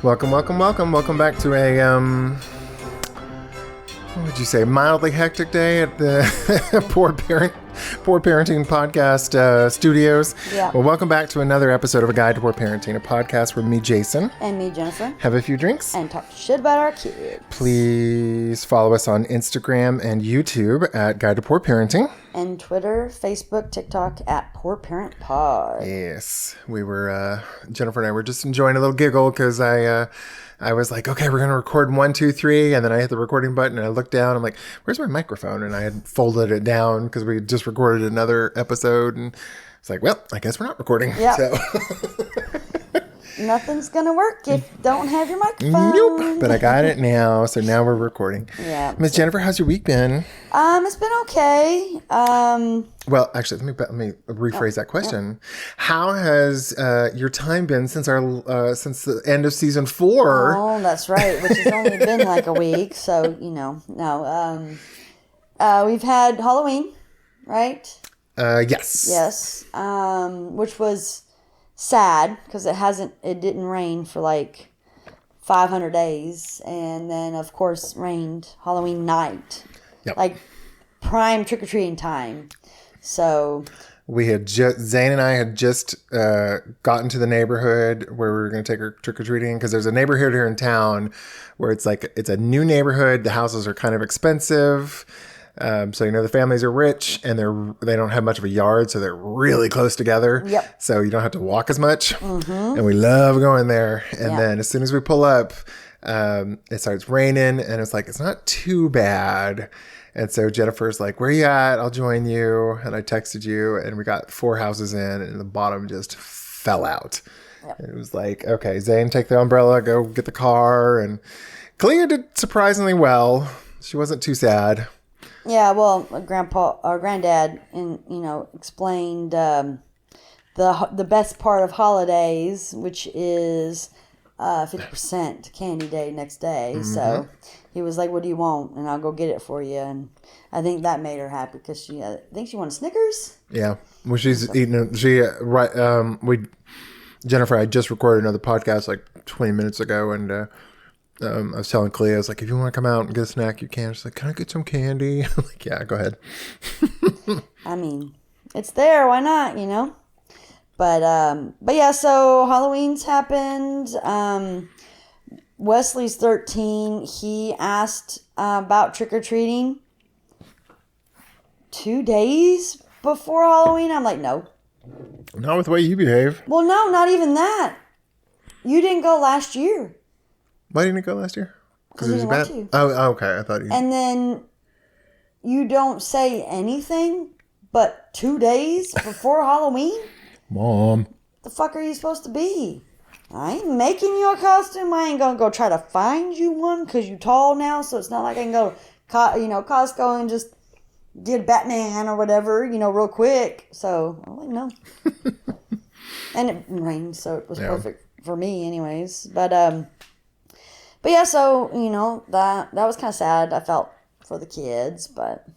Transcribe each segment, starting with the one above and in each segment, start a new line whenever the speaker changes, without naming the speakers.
Welcome back to a what would you say, mildly hectic day at the Poor Parenting Podcast Studios.
Yeah.
Well, welcome back to another episode of A Guide to Poor Parenting, a podcast where me, Jason,
and me, Jennifer,
have a few drinks
and talk shit about our kids.
Please follow us on Instagram and YouTube at Guide to Poor Parenting.
And Twitter, Facebook, TikTok at Poor Parent Pod.
Yes, we were, Jennifer and I were just enjoying a little giggle because I was like, okay, we're going to record 1, 2, 3. And then I hit the recording button and I looked down. I'm like, where's my microphone? And I had folded it down because we just recorded another episode. And it's like, well, I guess we're not recording.
Yeah.
So.
Nothing's going to work if you don't have your microphone.
Nope. But I got it now. So now we're recording.
Yeah.
Miss Jennifer, how's your week been?
It's been okay.
Well, actually, let me rephrase that question. How has your time been since since the end of season 4?
Oh, that's right. Which has only been like a week. So, no. We've had Halloween, right?
Yes.
Yes. Which was sad because it didn't rain for like 500 days. And then, of course, rained Halloween night.
Yep.
Like prime trick-or-treating time. So
we had Zane and I had just gotten to the neighborhood where we were going to take her trick-or-treating because there's a neighborhood here in town where it's a new neighborhood. The houses are kind of expensive. So, the families are rich and they don't have much of a yard. So they're really close together.
Yep.
So you don't have to walk as much. Mm-hmm. And we love going there. And then as soon as we pull up, it starts raining and it's like, it's not too bad. And so Jennifer's like, where you at? I'll join you. And I texted you and we got 4 houses in and the bottom just fell out. Yep. And it was like, okay, Zane, take the umbrella, go get the car. And Clea did surprisingly well. She wasn't too sad.
Yeah, well, our granddad, explained the best part of holidays, which is 50% candy day next day. Mm-hmm. So he was like, "What do you want?" And I'll go get it for you. And I think that made her happy because I think she wanted Snickers. Yeah,
well, she's eating. Jennifer, I just recorded another podcast like 20 minutes ago, and. I was telling Clea, I was like, if you want to come out and get a snack, you can. She's like, can I get some candy? I'm like, yeah, go ahead.
I mean, it's there. Why not, But yeah, so Halloween's happened. Wesley's 13. He asked about trick-or-treating 2 days before Halloween. I'm like, no.
Not with the way you behave.
Well, no, not even that. You didn't go last year.
Why didn't it go last year?
Because it was bad. To.
Oh, okay. I thought you.
And then you don't say anything, but 2 days before Halloween.
Mom,
the fuck are you supposed to be? I ain't making you a costume. I ain't gonna go try to find you one because you tall now. So it's not like I can go, Costco and just get Batman or whatever, real quick. So I'm like, no. And it rained, so it was perfect for me, anyways. But yeah, so, that was kind of sad. I felt for the kids, but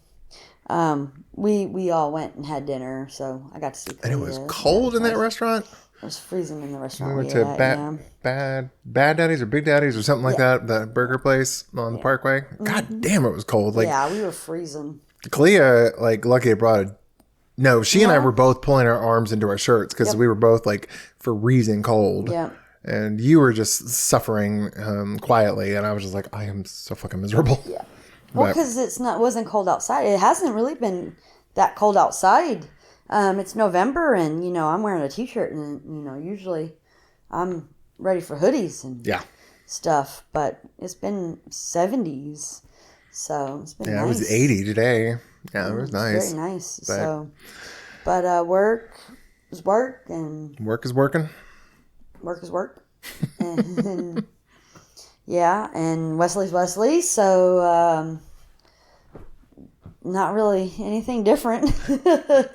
we all went and had dinner, so I got to see Clea.
And it was cold in that restaurant?
It was freezing in the restaurant.
We went to Bad Daddy's or Big Daddy's or something like that, the burger place on the Parkway. God damn, it was cold. Like,
yeah, we were freezing.
Clea, lucky I brought she and I were both pulling our arms into our shirts because we were both, freezing cold.
Yeah.
And you were just suffering quietly, and I was just like, I am so fucking miserable.
Yeah. Well, because wasn't cold outside. It hasn't really been that cold outside. It's November, and I'm wearing a t-shirt, and usually I'm ready for hoodies and stuff. But it's been 70s, so it's been nice.
It was 80 today. Yeah, it was nice.
Very nice. But work is work, and
work is working.
Work is work. And and Wesley's Wesley, so not really anything different.
You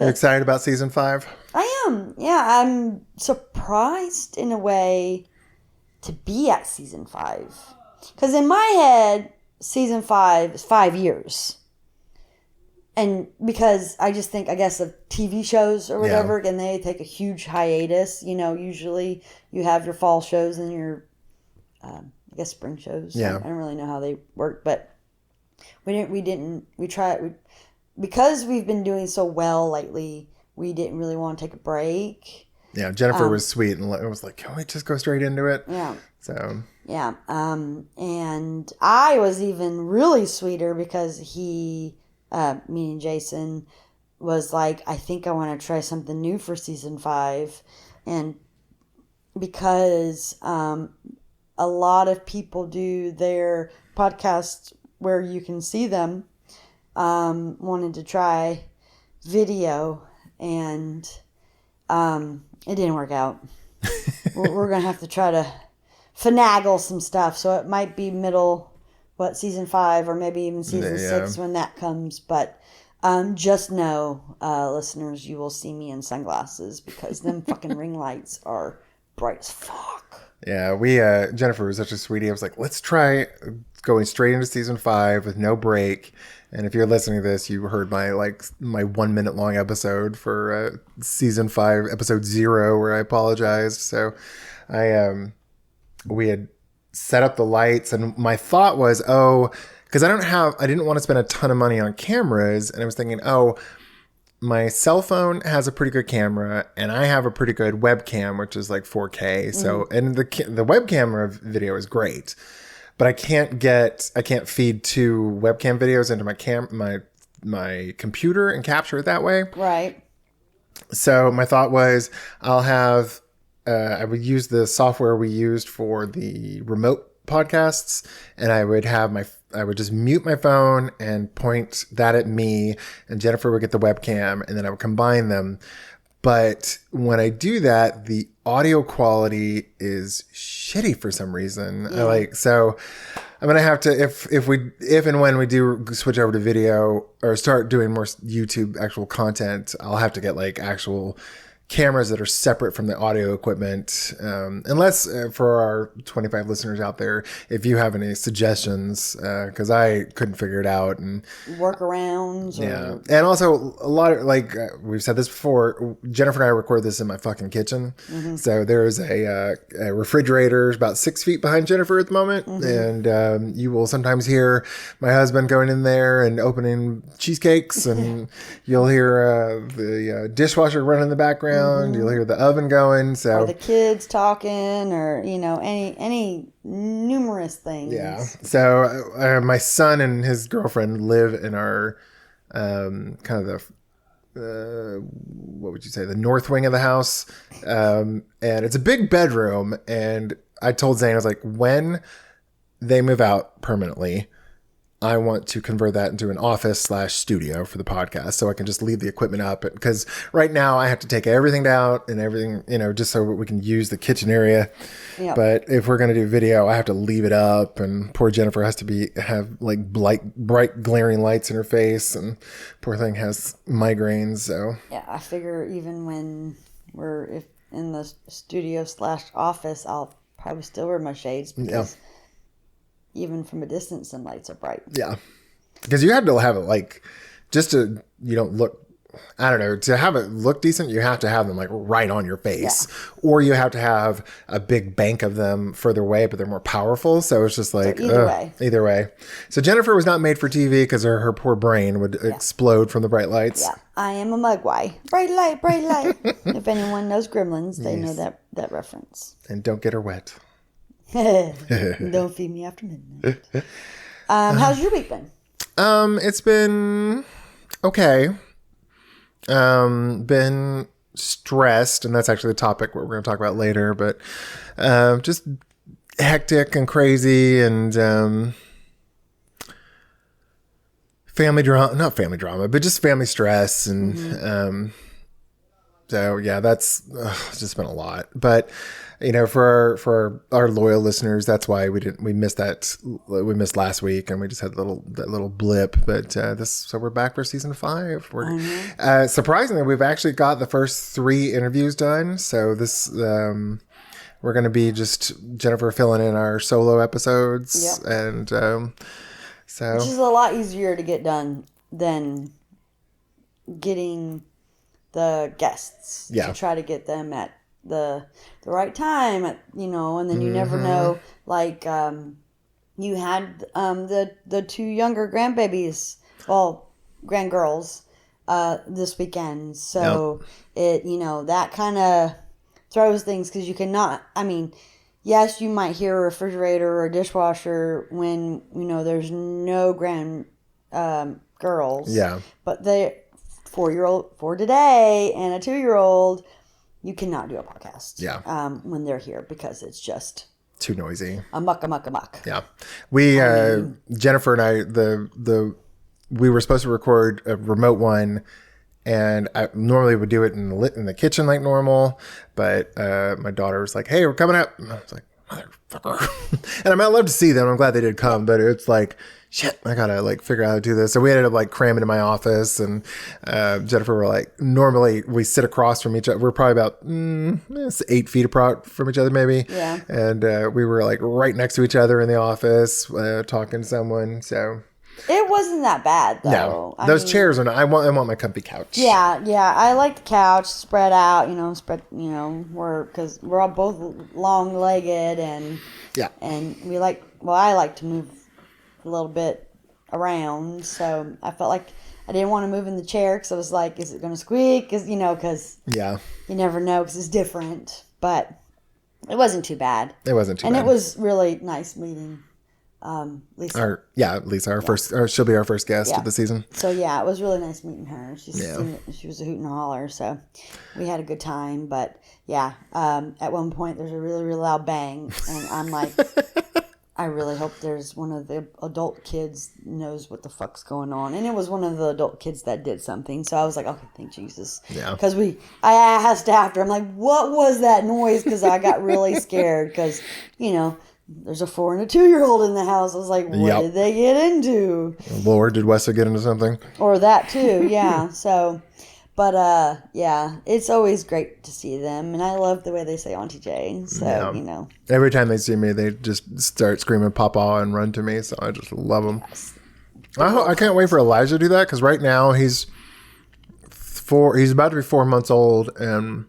excited about season 5?
I am. Yeah, I'm surprised in a way to be at season 5. Because in my head, season 5 is 5 years. And because I just think, I guess, of TV shows or whatever, and they take a huge hiatus. Usually you have your fall shows and your I guess spring shows.
Yeah.
I don't really know how they work, but we tried because we've been doing so well lately. We didn't really want to take a break.
Yeah, Jennifer was sweet and was like, can we just go straight into it?
Yeah.
So.
Yeah. And I was even really sweeter because he, meaning Jason, was like, I think I want to try something new for season 5. And because a lot of people do their podcasts where you can see them, wanted to try video, and it didn't work out. We're going to have to try to finagle some stuff. So it might be season 5 or maybe even season 6 when that comes. But just know, listeners, you will see me in sunglasses because them fucking ring lights are bright as fuck.
Yeah, Jennifer was such a sweetie. I was like, let's try going straight into season 5 with no break. And if you're listening to this, you heard my 1 minute long episode for season 5, episode 0, where I apologized. So we had set up the lights, and my thought was, because I didn't want to spend a ton of money on cameras. And I was thinking, my cell phone has a pretty good camera, and I have a pretty good webcam, which is like 4K. So, and the webcam video is great, but I can't feed 2 webcam videos into my computer and capture it that way.
Right. So
my thought was, I would use the software we used for the remote podcasts, and I would just mute my phone and point that at me, and Jennifer would get the webcam, and then I would combine them. But when I do that, the audio quality is shitty for some reason.
Yeah.
So I'm going to have to, if and when we do switch over to video or start doing more YouTube actual content, I'll have to get actual cameras that are separate from the audio equipment. Unless for our 25 listeners out there, if you have any suggestions, because I couldn't figure it out, and
workarounds.
Yeah, and also a lot of we've said this before. Jennifer and I record this in my fucking kitchen, so there's a refrigerator about 6 feet behind Jennifer at the moment, and you will sometimes hear my husband going in there and opening cheesecakes, and you'll hear the dishwasher running in the background. You'll hear the oven going, or
the kids talking, or any numerous things.
Yeah. So my son and his girlfriend live in our kind of what would you say, the north wing of the house, and it's a big bedroom. And I told Zane, I was like, when they move out permanently, I want to convert that into an office/studio for the podcast, so I can just leave the equipment up. Because right now I have to take everything down and everything, just so we can use the kitchen area. Yep. But if we're going to do video, I have to leave it up, and poor Jennifer has to have bright glaring lights in her face, and poor thing has migraines. So
yeah, I figure even when we're in the studio/office, I'll probably still wear my shades because. Yeah. Even from a distance, some lights are bright.
Yeah. Because you had to have it just to, you don't look, I don't know, to have it look decent, you have to have them right on your face. Yeah. Or you have to have a big bank of them further away, but they're more powerful. So it's just either way. So Jennifer was not made for TV because her poor brain would explode from the bright lights.
Yeah. I am a mugwai. Bright light, bright light. If anyone knows Gremlins, they know that reference.
And don't get her wet.
Don't feed me after midnight. How's your week been?
It's been okay. Been stressed, and that's actually the topic what we're going to talk about later. But just hectic and crazy, and not family drama, but just family stress, and so yeah, it's just been a lot. But for our loyal listeners, that's why we missed last week, and we just had that little blip. But so we're back for season 5. We're surprisingly, we've actually got the first 3 interviews done. So this we're going to be just Jennifer filling in our solo episodes, and so
which is a lot easier to get done than getting the guests.
Yeah.
To try to get them at the right time, and then you never know. Like you had the two younger grandbabies, well, grandgirls, this weekend. So that kind of throws things because you cannot. I mean, yes, you might hear a refrigerator or a dishwasher when there's no girls.
Yeah.
But the 4-year-old for today and a 2-year-old, you cannot do a podcast.
Yeah.
When they're here because it's just
too noisy.
Amok.
Yeah. We Jennifer and I we were supposed to record a remote one, and I normally would do it in the kitchen like normal, but my daughter was like, "Hey, we're coming up." And I was like, "Motherfucker!" And I love to see them. I'm glad they did come, but it's like, shit, I gotta like figure out how to do this. So we ended up like cramming in my office, and Jennifer were like, normally we sit across from each other. We're probably about 8 feet apart from each other, maybe.
Yeah.
And we were like right next to each other in the office, talking to someone. So.
It wasn't that bad,
No,
though.
those chairs are not. I want my comfy couch.
Yeah. I like the couch spread out. Because we're all both long-legged and we like. Well, I like to move a little bit around, so I felt like I didn't want to move in the chair because I was like, is it going to squeak? Because you never know because it's different. But it wasn't too bad.
It wasn't too bad,
and it was really nice meeting. Lisa.
Lisa, our first, or she'll be our first guest of the season.
So it was really nice meeting her. She was a hoot and holler, so we had a good time. But at one point there's a really, really loud bang, and I'm like, I really hope there's one of the adult kids knows what the fuck's going on. And it was one of the adult kids that did something. So I was like, okay, thank Jesus. Yeah. Because I asked after, I'm like, what was that noise? Because I got really scared because, there's a 4 and a 2-year-old in the house. I was like, what did they get into?
Lord, did Wesley get into something?
Or that too, yeah. So, but it's always great to see them. And I love the way they say Auntie Jane. So,
Every time they see me, they just start screaming Papa and run to me. So I just love them. Yes. I can't wait for Elijah to do that because right now he's about to be 4 months old, and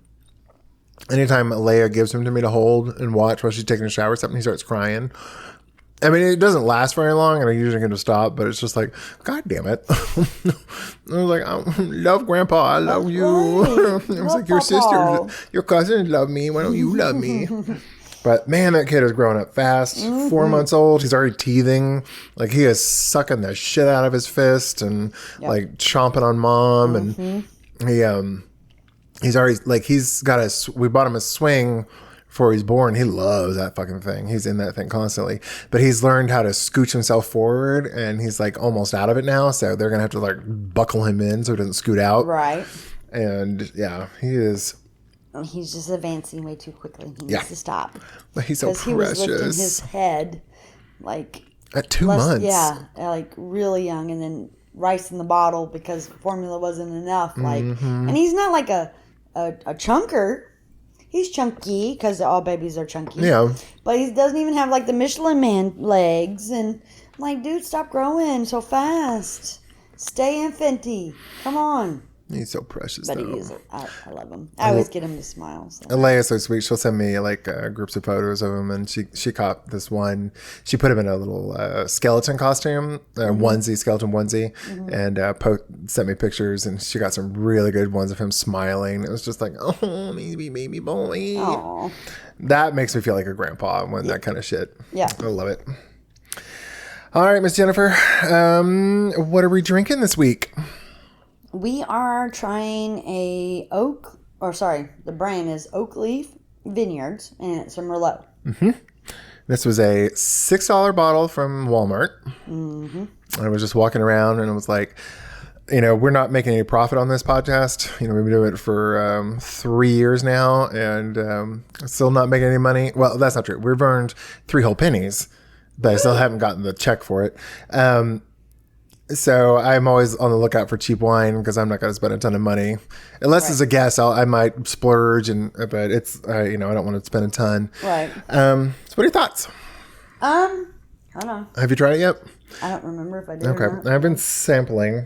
anytime Leia gives him to me to hold and watch while she's taking a shower or something, he starts crying. I mean, it doesn't last very long, and I usually get to stop, but it's just like, God damn it. I was like, I love Grandpa. I love you. I was like, your sister, your cousins love me. Why don't you love me? But man, that kid is growing up fast. 4 months old. He's already teething. Like, he is sucking the shit out of his fist and like chomping on mom. And he's already like, we bought him a swing before he's born. He loves that fucking thing. He's in that thing constantly, but he's learned how to scooch himself forward, and he's like almost out of it now. So they're going to have to like buckle him in so he doesn't scoot out.
Right.
And yeah, he is.
He's just advancing way too quickly. He needs to stop.
But he's so precious.
He was lifting his head like
at 2 months.
Yeah, like really young, and then rice in the bottle because formula wasn't enough. Like, and he's not like a chunker. He's chunky because all babies are chunky.
Yeah.
But he doesn't even have like the Michelin Man legs. And I'm like, dude, stop growing so fast. Stay infanty. Come on.
He's so precious.
But he is. I love him. I always get him to smile. So.
Leia's so sweet. She'll send me like groups of photos of him, and she caught this one. She put him in a little skeleton costume, skeleton onesie, and sent me pictures. And she got some really good ones of him smiling. It was just like, oh, baby boy.
Aww.
That makes me feel like a grandpa when that kind of shit.
Yeah,
I love it. All right, Miss Jennifer, what are we drinking this week?
We are trying the brand is Oak Leaf Vineyards, and it's a Merlot.
Mm-hmm. This was a $6 bottle from Walmart. Mm-hmm. I was just walking around, and I was like, we're not making any profit on this podcast. We've been doing it for 3 years now, and still not making any money. Well, that's not true. We've earned 3 whole pennies, but I still haven't gotten the check for it. So I'm always on the lookout for cheap wine because I'm not going to spend a ton of money. Unless it's a guest, I might splurge, but it's I don't want to spend a ton.
Right.
So what are your thoughts?
I don't know.
Have you tried it yet?
I don't remember if I did.
Okay,
or not.
I've been sampling.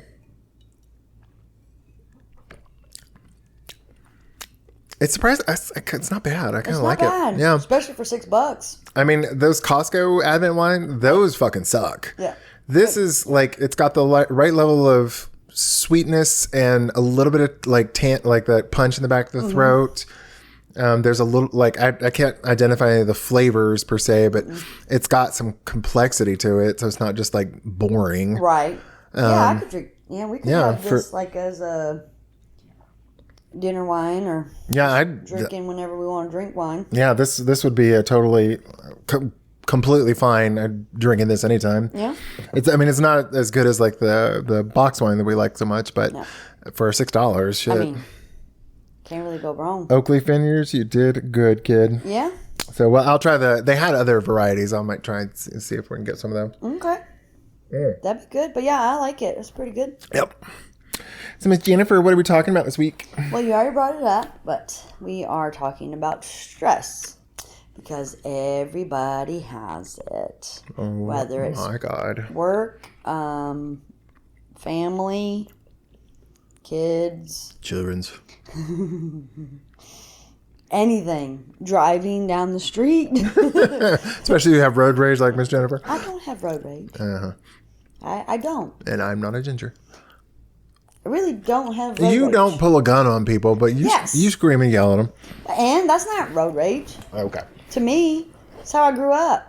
It's surprising. It's not bad. I kind of like
bad,
it. Yeah.
especially for $6.
I mean, those Costco Advent wine, those fucking suck.
Yeah.
This is like, it's got the right level of sweetness and a little bit of like like that punch in the back of the throat. There's a little, like, I can't identify any of the flavors per se, but it's got some complexity to it. So it's not just like boring.
Right. I could drink. Yeah, we could have this like as a dinner wine or drinking whenever we want to drink wine.
Yeah, this would be a totally completely fine drinking this anytime.
Yeah.
It's not as good as like the box wine that we like so much, but for $6, shit.
I mean, can't really go wrong.
Oak Leaf Vineyards, you did good, kid.
Yeah.
So I'll try they had other varieties. I might try and see if we can get some of them.
Okay. That'd be good. But yeah, I like it. It's pretty good.
Yep. So Miss Jennifer, what are we talking about this week?
Well, you already brought it up, but we are talking about stress. Because everybody has it.
Oh,
whether it's
my God.
Work, family, kids.
Children's.
Anything. Driving down the street.
Especially if you have road rage like Miss Jennifer.
I don't have road rage.
Uh-huh.
I don't.
And I'm not a ginger.
I really don't have road
You
rage.
don't pull a gun on people, but you scream and yell at them.
And that's not road rage.
Okay.
To me, that's how I grew up.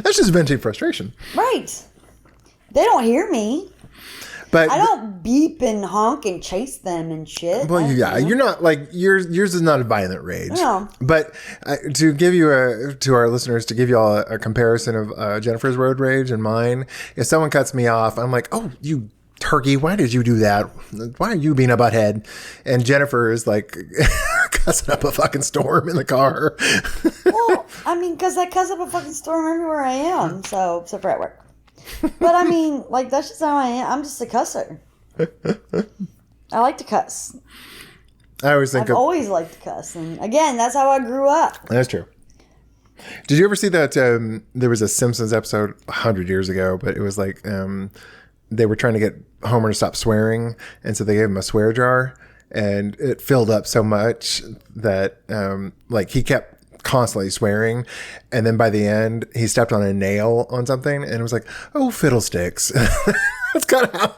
That's just venting frustration.
Right. They don't hear me.
But
I don't beep and honk and chase them and shit.
Well, you're not like yours is not a violent rage.
No.
But to give you to our listeners, to give you all a comparison of Jennifer's road rage and mine, if someone cuts me off, I'm like, oh, you turkey, why did you do that? Why are you being a butthead? And Jennifer is like cussing up a fucking storm in the car.
Well, I mean, because I cuss up a fucking storm everywhere I am. So, except for at work. But I mean, like, that's just how I am. I'm just a cusser. I like to cuss.
I always think
I've always liked to cuss. And again, that's how I grew up.
That's true. Did you ever see that there was a Simpsons episode 100 years ago, but it was like they were trying to get Homer to stop swearing, and so they gave him a swear jar, and it filled up so much that like he kept constantly swearing, and then by the end he stepped on a nail on something and it was like, oh, fiddlesticks. That's kind of how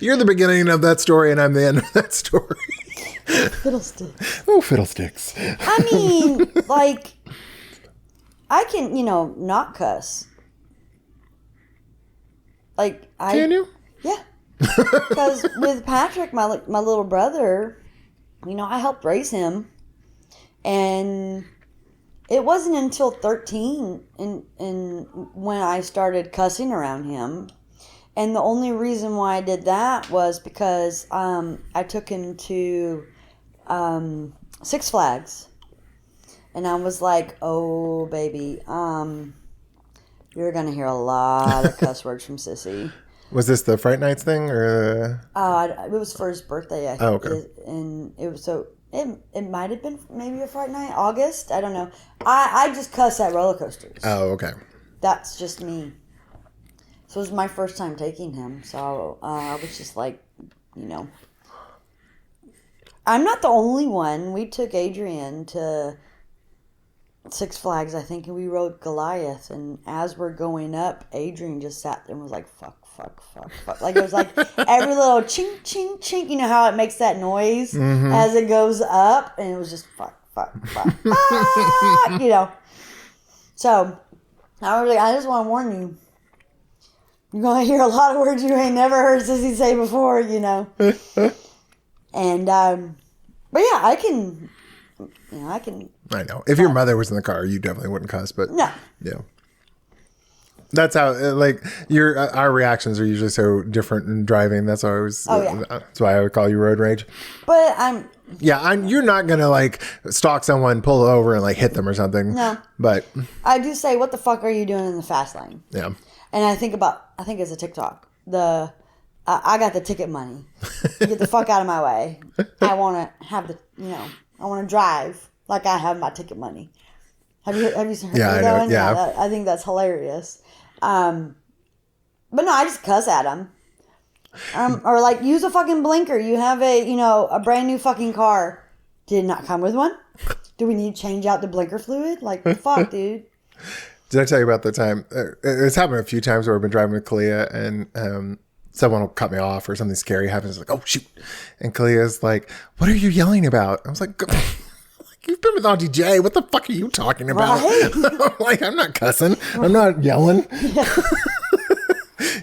you're the beginning of that story and I'm the end of that story.
Fiddlesticks.
Oh, fiddlesticks.
I mean, like, I can, not cuss. Like,
Can you?
Yeah. Because with Patrick, my little brother, I helped raise him. And it wasn't until 13 and when I started cussing around him. And the only reason why I did that was because I took him to Six Flags. And I was like, oh, baby, you're going to hear a lot of cuss words from Sissy.
Was this the Fright Nights thing or?
It was for his birthday, I think.
Oh, okay.
And it was so... It might have been maybe a Friday night, August. I don't know. I just cuss at roller coasters.
Oh, okay.
That's just me. So it was my first time taking him. So I was just like, I'm not the only one. We took Adrian to Six Flags, I think, and we rode Goliath. And as we're going up, Adrian just sat there and was like, fuck. Like, it was like every little chink, chink, chink. You know how it makes that noise as it goes up? And it was just fuck. So, I just want to warn you. You're going to hear a lot of words you ain't never heard Sissy say before, And, but yeah, I can.
I know. If your mother was in the car, you definitely wouldn't cuss, but.
No.
Yeah. That's how, like, our reactions are usually so different in driving. That's why I was. That's why I would call you road rage.
But
you're not gonna like stalk someone, pull over, and like hit them or something.
No.
But
I do say, what the fuck are you doing in the fast lane?
Yeah.
And I think it's a TikTok. I got the ticket money. Get the fuck out of my way. I want to have I want to drive like I have my ticket money. Have you heard
I
that
know.
one?
Yeah.
I think that's hilarious. But no, I just cuss at them. Or like use a fucking blinker. You have a brand new fucking car. Did it not come with one? Do we need to change out the blinker fluid? Like, fuck, dude.
Did I tell you about the time? It's happened a few times where I've been driving with Kalia and someone will cut me off or something scary happens. Like, oh, shoot. And Kalia's like, what are you yelling about? I was like, you've been with Auntie J. What the fuck are you talking about? Right? Like, I'm not cussing. I'm not yelling. Yeah.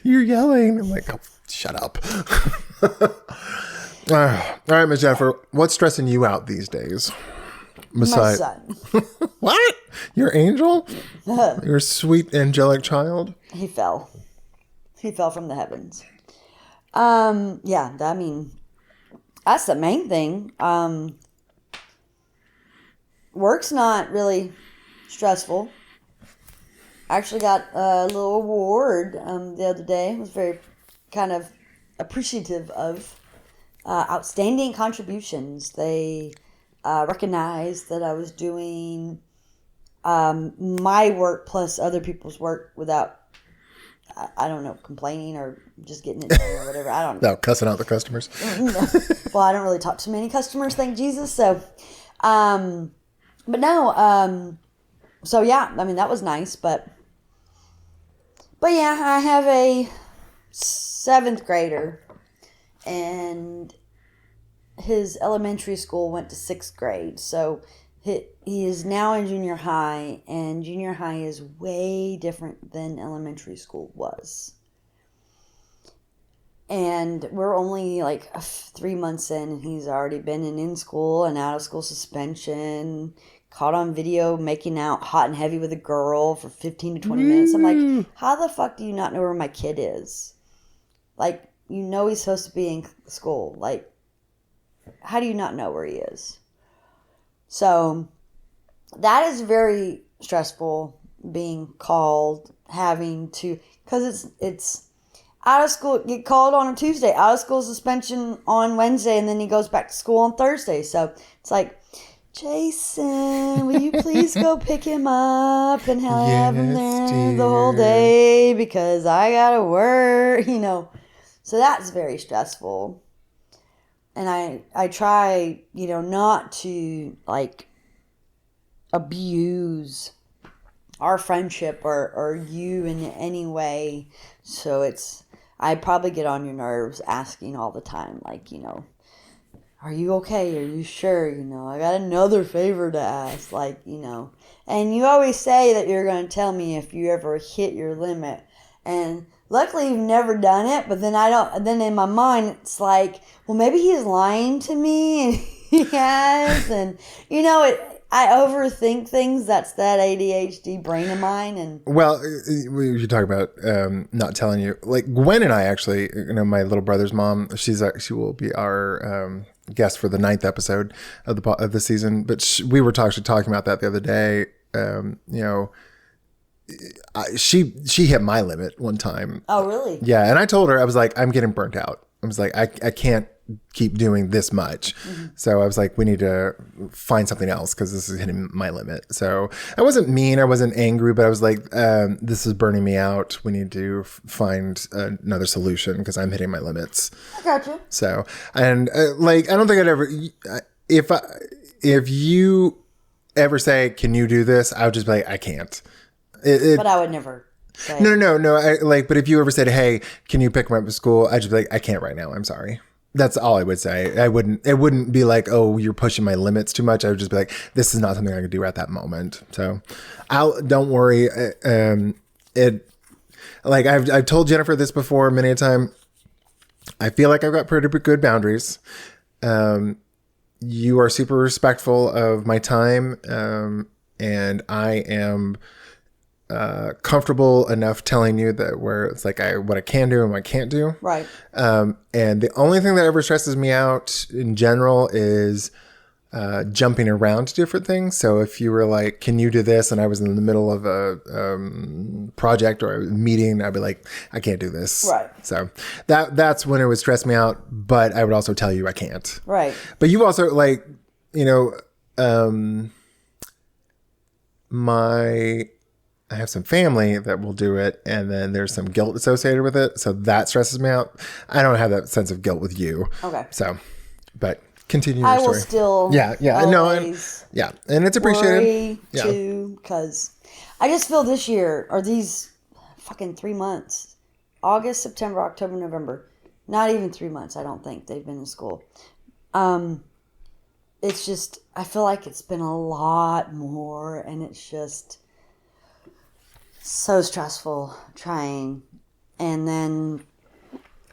You're yelling. I'm like, oh, shut up. All right, Miss Jennifer, what's stressing you out these days?
My son.
What? Your angel? Your sweet angelic child?
He fell. He fell from the heavens. Yeah, I mean, that's the main thing. Work's not really stressful. I actually got a little award the other day. I was very kind of appreciative of outstanding contributions. They recognized that I was doing my work plus other people's work without, I don't know, complaining or just getting it done or whatever. I don't know.
Without cussing out the customers.
Well, I don't really talk to many customers, thank Jesus. So, but no, so yeah, I mean, that was nice, but yeah, I have a 7th grader and his elementary school went to 6th grade. So he is now in junior high, and junior high is way different than elementary school was. And we're only like 3 months in, and he's already been in school and out of school suspension, caught on video making out hot and heavy with a girl for 15 to 20 minutes. I'm like, how the fuck do you not know where my kid is? Like, you know he's supposed to be in school. Like, how do you not know where he is? So that is very stressful, being called, having to, because it's out of school, get called on a Tuesday, out of school suspension on Wednesday, and then he goes back to school on Thursday. So it's like, Jason, will you please go pick him up and have him there the whole day because I gotta work, So that's very stressful. And I try, not to, like, abuse our friendship or you in any way. So I probably get on your nerves asking all the time, like, are you okay? Are you sure? I got another favor to ask, like, And you always say that you're going to tell me if you ever hit your limit. And luckily you've never done it, but then then in my mind it's like, well, maybe he's lying to me and he has, and I overthink things. That's that ADHD brain of mine. And
well, you talk about not telling you. Like Gwen and I actually, my little brother's mom, she will be our guest for the 9th episode of the season. But we were talking about that the other day. She hit my limit one time.
Oh, really?
Yeah, and I told her, I was like, I'm getting burnt out. I was like, I can't keep doing this much. Mm-hmm. So I was like, we need to find something else because this is hitting my limit. So I wasn't mean, I wasn't angry, but I was like, this is burning me out. We need to find another solution because I'm hitting my limits.
I gotcha.
So, and I don't think I'd ever, if you ever say, can you do this? I would just be like, I can't.
But I would never say.
No. But if you ever said, hey, can you pick me up at school? I'd just be like, I can't right now. I'm sorry. That's all I would say. It wouldn't be like, oh, you're pushing my limits too much. I would just be like, this is not something I can do at that moment. So don't worry. I've told Jennifer this before many a time. I feel like I've got pretty good boundaries. You are super respectful of my time. And I am comfortable enough telling you that where it's like what I can do and what I can't do.
Right.
And the only thing that ever stresses me out in general is jumping around to different things. So if you were like, can you do this? And I was in the middle of a project or a meeting, I'd be like, I can't do this.
Right.
So that's when it would stress me out. But I would also tell you I can't.
Right.
But you also I have some family that will do it, and then there's some guilt associated with it. So that stresses me out. I don't have that sense of guilt with you.
Okay.
So, but continue your
I
story.
will still
And it's appreciated.
Worry too, because I just feel this year, or these fucking 3 months, August, September, October, November, not even 3 months, I don't think they've been in school. It's just, I feel like it's been a lot more, and it's just so stressful trying. And then,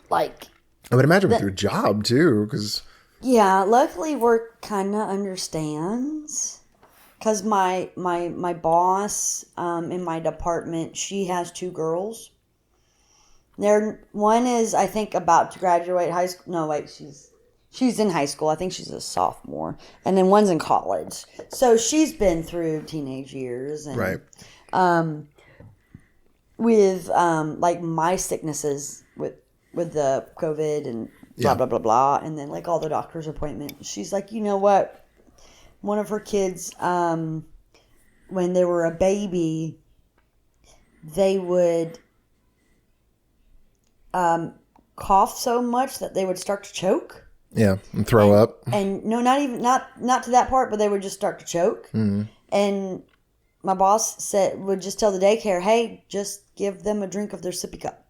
like,
I would imagine with your job too, because
yeah, luckily work kind of understands, because my boss in my department, she has 2 girls. One is, I think, about to graduate high school. No, wait, she's in high school. I think she's a sophomore, and then one's in college. So she's been through teenage years, and
right.
With like my sicknesses with the COVID and blah blah blah blah, and then like all the doctor's appointments. She's like, you know what? One of her kids, when they were a baby, they would cough so much that they would start to choke.
Yeah, and throw up.
And no, not to that part, but they would just start to choke. Mm-hmm. And my boss would just tell the daycare, hey, just give them a drink of their sippy cup.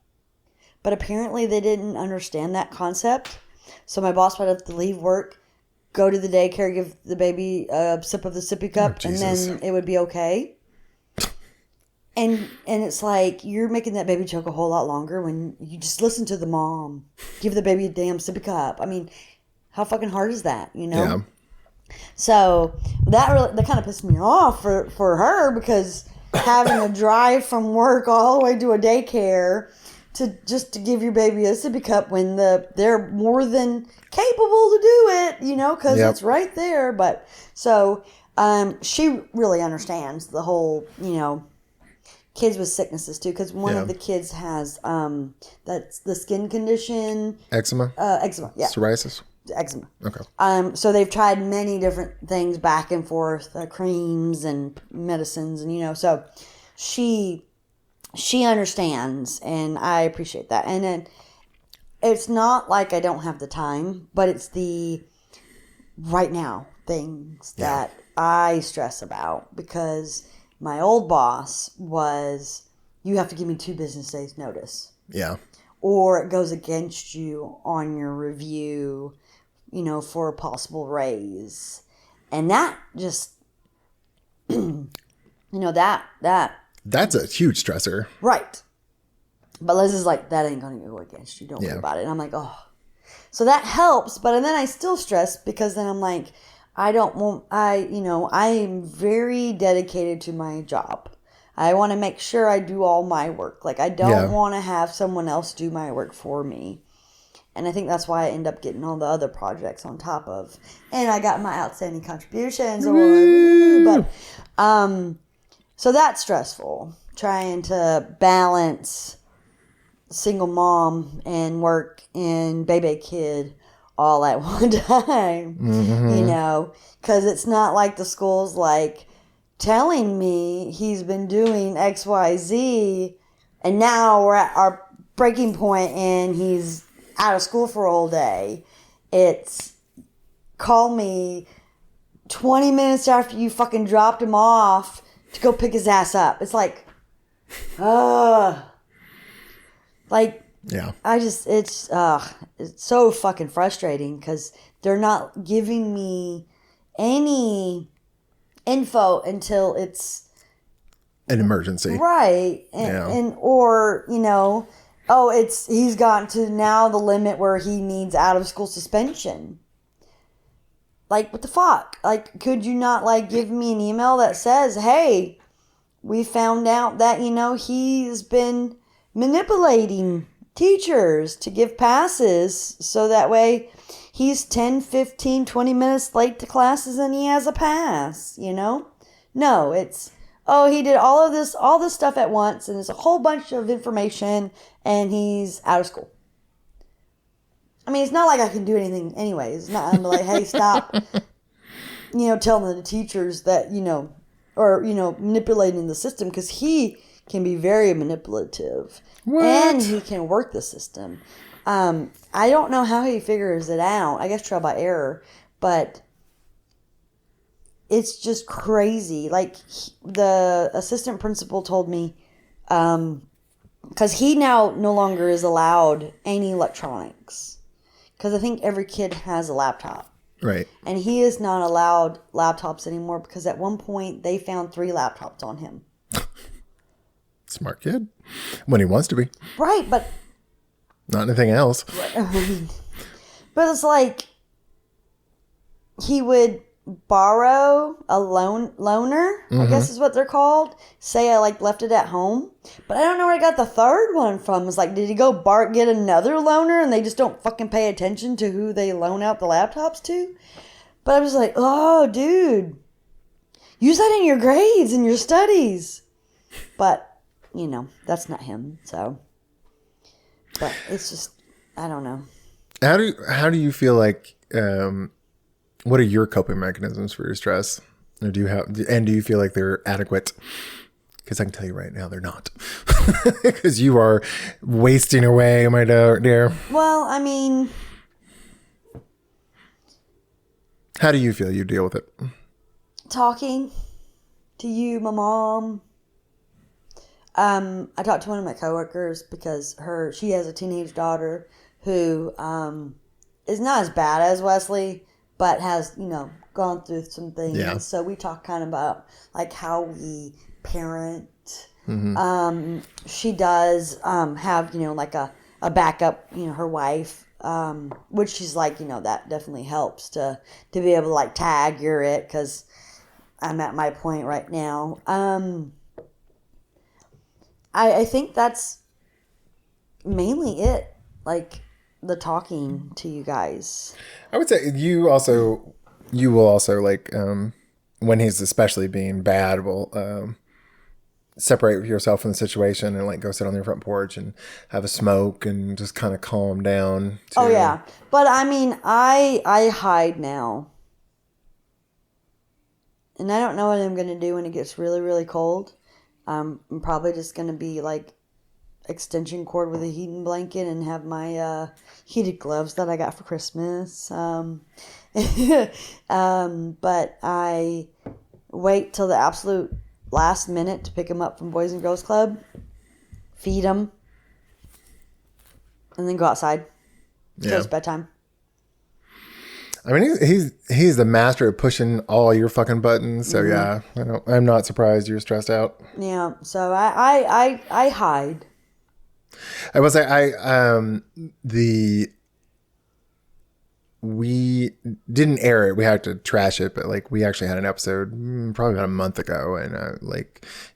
But apparently they didn't understand that concept. So my boss would have to leave work, go to the daycare, give the baby a sip of the sippy cup, and then it would be okay. And it's like, you're making that baby choke a whole lot longer when you just listen to the mom. Give the baby a damn sippy cup. I mean, how fucking hard is that, you know?
Yeah.
So that kind of pissed me off for her, because having to drive from work all the way to a daycare to give your baby a sippy cup when they're more than capable to do it, you know, because it's right there. But so she really understands the whole, you know, kids with sicknesses too, because one of the kids has that's the skin condition,
eczema, psoriasis.
Eczema.
Okay.
So they've tried many different things back and forth, creams and medicines, and you know, so she understands, and I appreciate that. And then it's not like I don't have the time, but it's the right now things that I stress about, because my old boss was, you have to give me 2 business days notice.
Yeah. Or
it goes against you on your review, you know, for a possible raise. And that just, you know, that's
a huge stressor.
Right. But Liz is like, that ain't going to go against you. Don't worry about it. And I'm like, oh. So that helps. But then I still stress, because then I'm like, I am very dedicated to my job. I want to make sure I do all my work. Like, I don't want to have someone else do my work for me. And I think that's why I end up getting all the other projects on top of. And I got my outstanding contributions. But so that's stressful. Trying to balance single mom and work and baby kid all at one time. Mm-hmm. You know, because it's not like the school's like telling me he's been doing XYZ and now we're at our breaking point and he's out of school for a whole day. It's call me 20 minutes after you fucking dropped him off to go pick his ass up. It's like, it's so fucking frustrating, because they're not giving me any info until it's
an emergency,
right? And or, you know, he's gotten to now the limit where he needs out of school suspension. Like, what the fuck? Like, could you not, like, give me an email that says, hey, we found out that, you know, he's been manipulating teachers to give passes so that way he's 10, 15, 20 minutes late to classes and he has a pass, you know? No, it's, he did all this stuff at once, and there's a whole bunch of information, and he's out of school. I mean, it's not like I can do anything anyways. I'm like, hey, stop, you know, telling the teachers that, you know, or, manipulating the system, because he can be very manipulative.
What?
And he can work the system. I don't know how he figures it out. I guess trial by error, but it's just crazy. Like, the assistant principal told me, because he now no longer is allowed any electronics, because I think every kid has a laptop.
Right.
And he is not allowed laptops anymore, because at one point they found 3 laptops on him.
Smart kid. When he wants to be.
Right, but...
Not anything else.
But it's like, he would borrow a loaner, I guess is what they're called. Say I left it at home, but I don't know where I got the third one from. It's like, did he go get another loaner, and they just don't fucking pay attention to who they loan out the laptops to? But I'm just like, oh, dude, use that in your grades and your studies. But that's not him. So, but it's just, I don't know.
How do you feel like? What are your coping mechanisms for your stress? Or do you feel like they're adequate? Because I can tell you right now, they're not. Because you are wasting away, my dear.
Well, I mean,
how do you feel you deal with it?
Talking to you, my mom. I talked to one of my coworkers because she has a teenage daughter who is not as bad as Wesley, but has, gone through some things.
Yeah.
So we talk kind of about how we parent.
Mm-hmm.
She does have, a backup, her wife, which she's that definitely helps to be able to tag you're it, because I'm at my point right now. I think that's mainly it. The talking to you guys.
I would say you will also when he's especially being bad, will separate yourself from the situation and go sit on your front porch and have a smoke and just kind of calm down.
Oh yeah, but I mean, I hide now, and I don't know what I'm gonna do when it gets really, really cold. I'm probably just gonna be extension cord with a heating blanket and have my heated gloves that I got for Christmas. But I wait till the absolute last minute to pick him up from Boys and Girls Club, feed him, and then go outside. So it's bedtime.
I mean, he's the master of pushing all your fucking buttons. So yeah, I'm not surprised you're stressed out.
Yeah. So I hide.
I will say we didn't air it. We had to trash it, but we actually had an episode probably about a month ago, and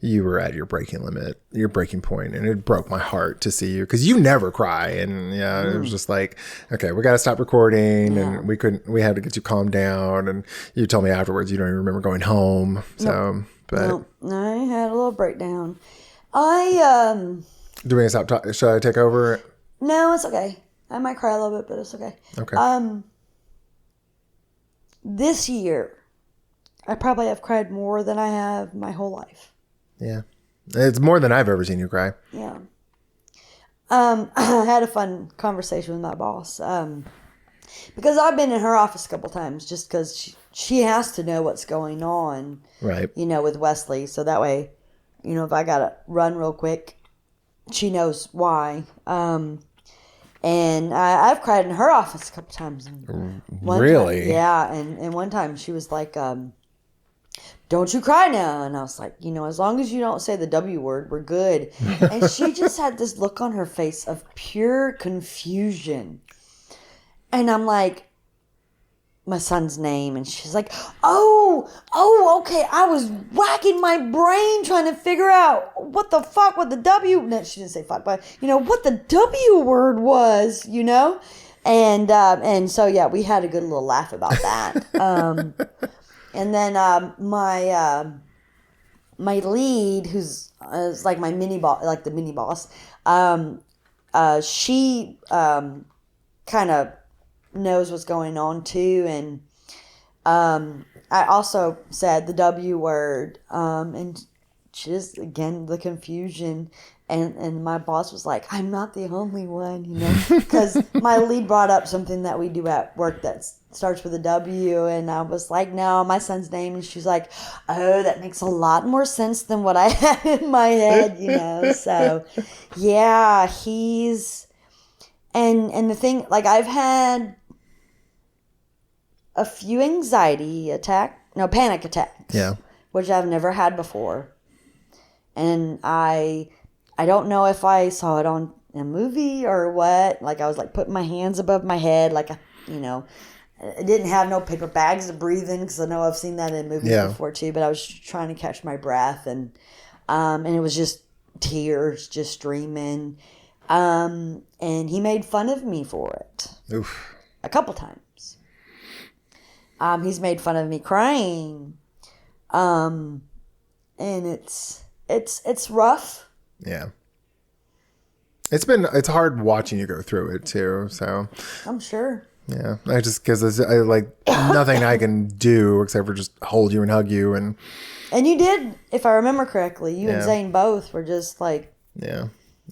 you were at your breaking limit, your breaking point, and it broke my heart to see you, because you never cry, and it was just okay, we got to stop recording, and we had to get you calmed down, and you told me afterwards you don't even remember going home. So, but
I had a little breakdown.
Do we stop talking? Should I take over?
No, it's okay. I might cry a little bit, but it's okay.
Okay.
This year, I probably have cried more than I have my whole life.
Yeah. It's more than I've ever seen you cry.
Yeah. I had a fun conversation with my boss. Because I've been in her office a couple times, just because she has to know what's going on.
Right.
With Wesley. So that way, if I got to run real quick, she knows why. And I've cried in her office a couple times.
Really?
Time, yeah. And one time she was like, don't you cry now. And I was like, as long as you don't say the W word, we're good. And she just had this look on her face of pure confusion. And I'm like, my son's name, and she's like, oh, okay. I was racking my brain trying to figure out what the fuck, what the W, no, she didn't say fuck, but what the W word was, and so yeah, we had a good little laugh about that. And then my lead, who's is my mini boss, the mini boss, she kind of knows what's going on too, and I also said the W word, and just again the confusion, and my boss was like, "I'm not the only one," because my lead brought up something that we do at work that starts with a W, and I was like, "No, my son's name," and she's like, "Oh, that makes a lot more sense than what I had in my head," So, yeah, he's and the thing, like, I've had a few panic attacks.
Yeah.
Which I've never had before. And I don't know if I saw it on a movie or what. Like, I was like putting my hands above my head, like, I didn't have no paper bags to breathe in, because I know I've seen that in movies before too. But I was trying to catch my breath, and it was just tears just streaming. And he made fun of me for it.
Oof.
A couple times. He's made fun of me crying. And it's rough.
Yeah. It's hard watching you go through it too. So
I'm sure.
Yeah. Because I like nothing I can do except for just hold you and hug you. And
you did, if I remember correctly, you and Zane both were just like,
yeah,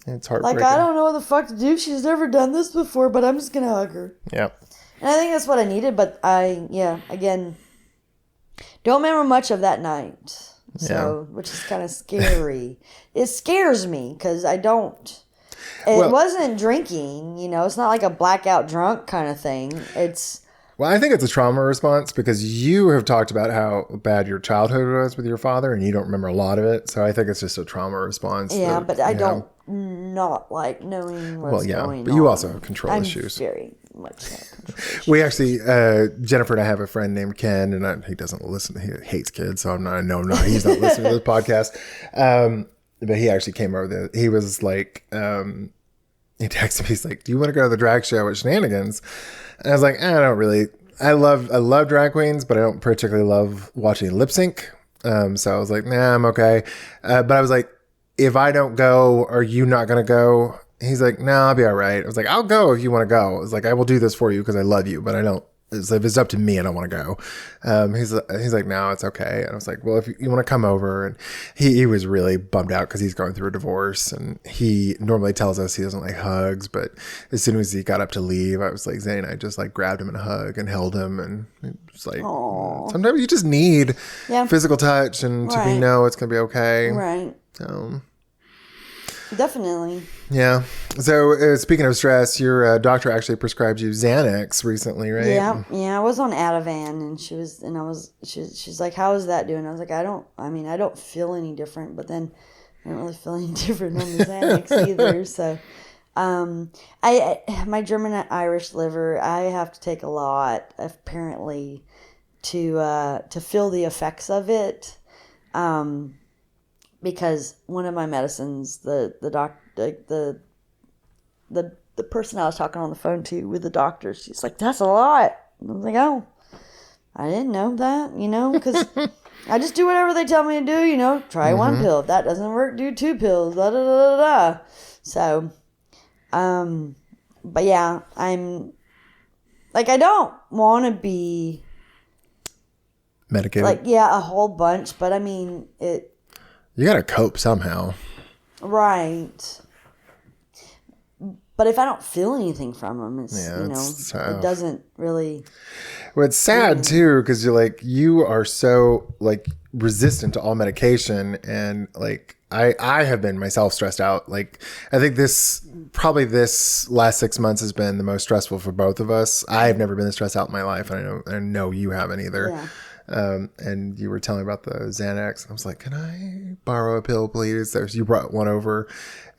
it's heartbreaking.
Like, I don't know what the fuck to do. She's never done this before, but I'm just going to hug her.
Yeah.
And I think that's what I needed, but again, don't remember much of that night. So, which is kind of scary. It scares me because I don't. It wasn't drinking, it's not like a blackout drunk kind of thing.
Well, I think it's a trauma response because you have talked about how bad your childhood was with your father and you don't remember a lot of it. So I think it's just a trauma response.
Yeah, but I don't not like knowing what's going on.
But you also have control issues.
Very much have control issues.
We actually, Jennifer and I have a friend named Ken, and he doesn't listen. He hates kids, so he's not listening to this podcast. But he actually came over there. He was like, he texted me. He's like, "Do you want to go to the drag show at Shenanigans?" And I was like, "I don't really. I love drag queens, but I don't particularly love watching lip sync." So I was like, "Nah, I'm okay." But I was like, "If I don't go, are you not going to go?" He's like, "No, I'll be all right." I was like, "I'll go if you want to go." I was like, "I will do this for you because I love you, but I don't. If it's up to me, I don't want to go." He's like, "No, it's okay." And I was like, "Well, if you want to come over," and he was really bummed out because he's going through a divorce, and he normally tells us he doesn't like hugs, but as soon as he got up to leave, I was like, "Zane," I just like grabbed him in a hug and held him, and it was like,
aww.
Sometimes you just need physical touch and to know it's gonna be okay,
right? Definitely.
Yeah. So speaking of stress, your doctor actually prescribed you Xanax recently, right?
Yeah. I was on Ativan, and she's like, "How is that doing?" I was like, I don't feel any different, but then I don't really feel any different on the Xanax either. So, my German and Irish liver, I have to take a lot apparently to feel the effects of it. Because one of my medicines, the person I was talking on the phone to with the doctor, she's like, "That's a lot." And I was like, "Oh, I didn't know that, because I just do whatever they tell me to do, try one pill. If that doesn't work, do 2 pills, da da da da da." So, but yeah, I'm like, I don't want to be
medicated.
Like, yeah, a whole bunch, but I mean,
you gotta cope somehow.
Right. But if I don't feel anything from them, it doesn't really.
Well, it's sad too, because you are so resistant to all medication, and I have been myself stressed out. Like, I think this last 6 months has been the most stressful for both of us. I've never been this stressed out in my life, and I know you haven't either.
Yeah.
And you were telling me about the Xanax, and I was like, "Can I borrow a pill, please?" So you brought one over,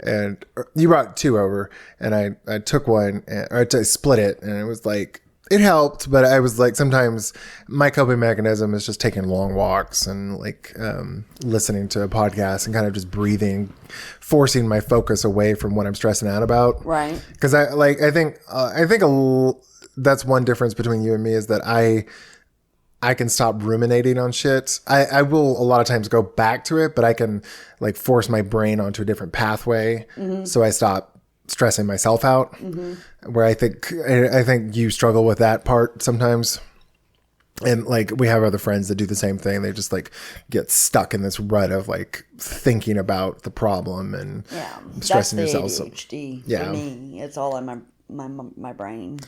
and you brought 2 over, and I took one, or I split it, and it was like, it helped, but I was like, sometimes my coping mechanism is just taking long walks and listening to a podcast and kind of just breathing, forcing my focus away from what I'm stressing out about.
Right.
Because I think that's one difference between you and me, is that I can stop ruminating on shit. I will a lot of times go back to it, but I can force my brain onto a different pathway. Mm-hmm. So I stop stressing myself out. Mm-hmm. Where I think you struggle with that part sometimes. And like we have other friends that do the same thing. They just like get stuck in this rut of like thinking about the problem and stressing
that's the
yourself.
ADHD for me. It's all in my brain.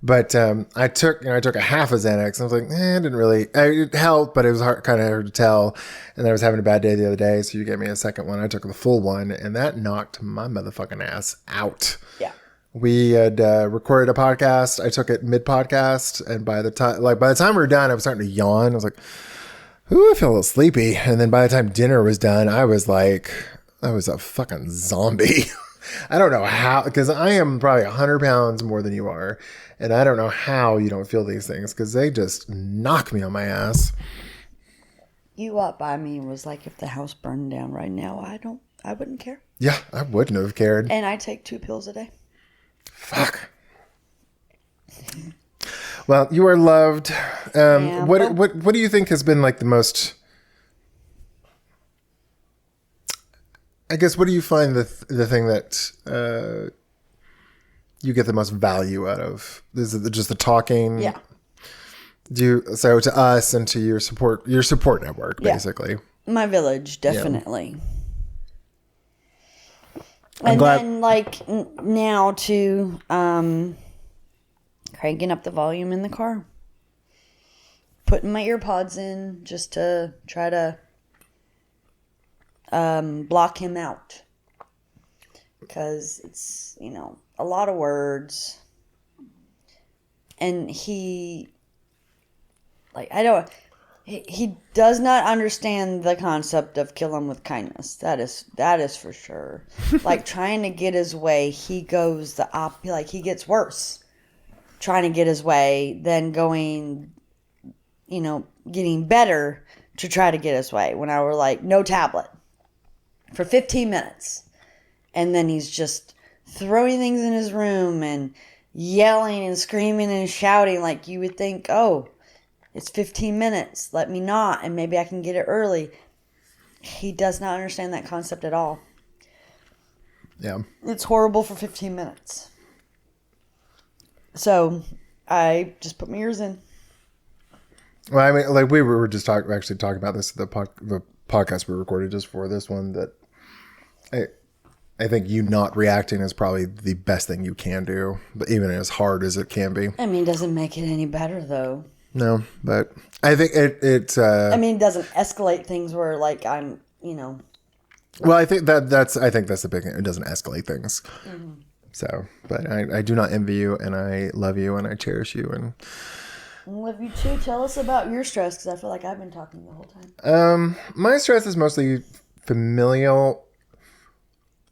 But I took a half a Xanax. And I was like, it didn't really. It helped, but it was kind of hard to tell. And then I was having a bad day the other day, so you gave me a second one. I took the full one, and that knocked my motherfucking ass out.
Yeah.
We had recorded a podcast. I took it mid podcast, and by the time we were done, I was starting to yawn. I was like, "Ooh, I feel a little sleepy." And then by the time dinner was done, I was a fucking zombie. I don't know how, because I am probably 100 pounds more than you are, and I don't know how you don't feel these things because they just knock me on my ass.
You walked by me and was like, "If the house burned down right now, I wouldn't care."
Yeah, I wouldn't have cared.
And I take 2 pills a day.
Fuck. Well, you are loved. What do you think has been like the most? I guess, what do you find the thing that you get the most value out of? Is it just the talking?
Yeah.
So to us and to your support network, basically.
My village, definitely. Yeah.
I'm glad.
Then, like, now to cranking up the volume in the car. Putting my ear pods in just to try to block him out. Because it's, a lot of words. And he does not understand the concept of kill him with kindness. That is for sure. Like, trying to get his way, he goes he gets worse. Trying to get his way, then going, getting better to try to get his way. When I were like, no tablet for 15 minutes. And then he's just throwing things in his room and yelling and screaming and shouting, like you would think, oh, it's 15 minutes. Let me not, and maybe I can get it early. He does not understand that concept at all.
Yeah.
It's horrible for 15 minutes. So I just put my ears in.
Well, I mean, like we were just talking about this, the podcast we recorded just for this one, that I think you not reacting is probably the best thing you can do, but even as hard as it can be.
I mean, it doesn't make it any better, though.
No, but I think it
doesn't escalate things where, like, I'm,
Well, I think that's the big thing. It doesn't escalate things. Mm-hmm. So, but I do not envy you, and I love you, and I cherish you, and
I love you too. Tell us about your stress, because I feel like I've been talking the whole time.
My stress is mostly familial.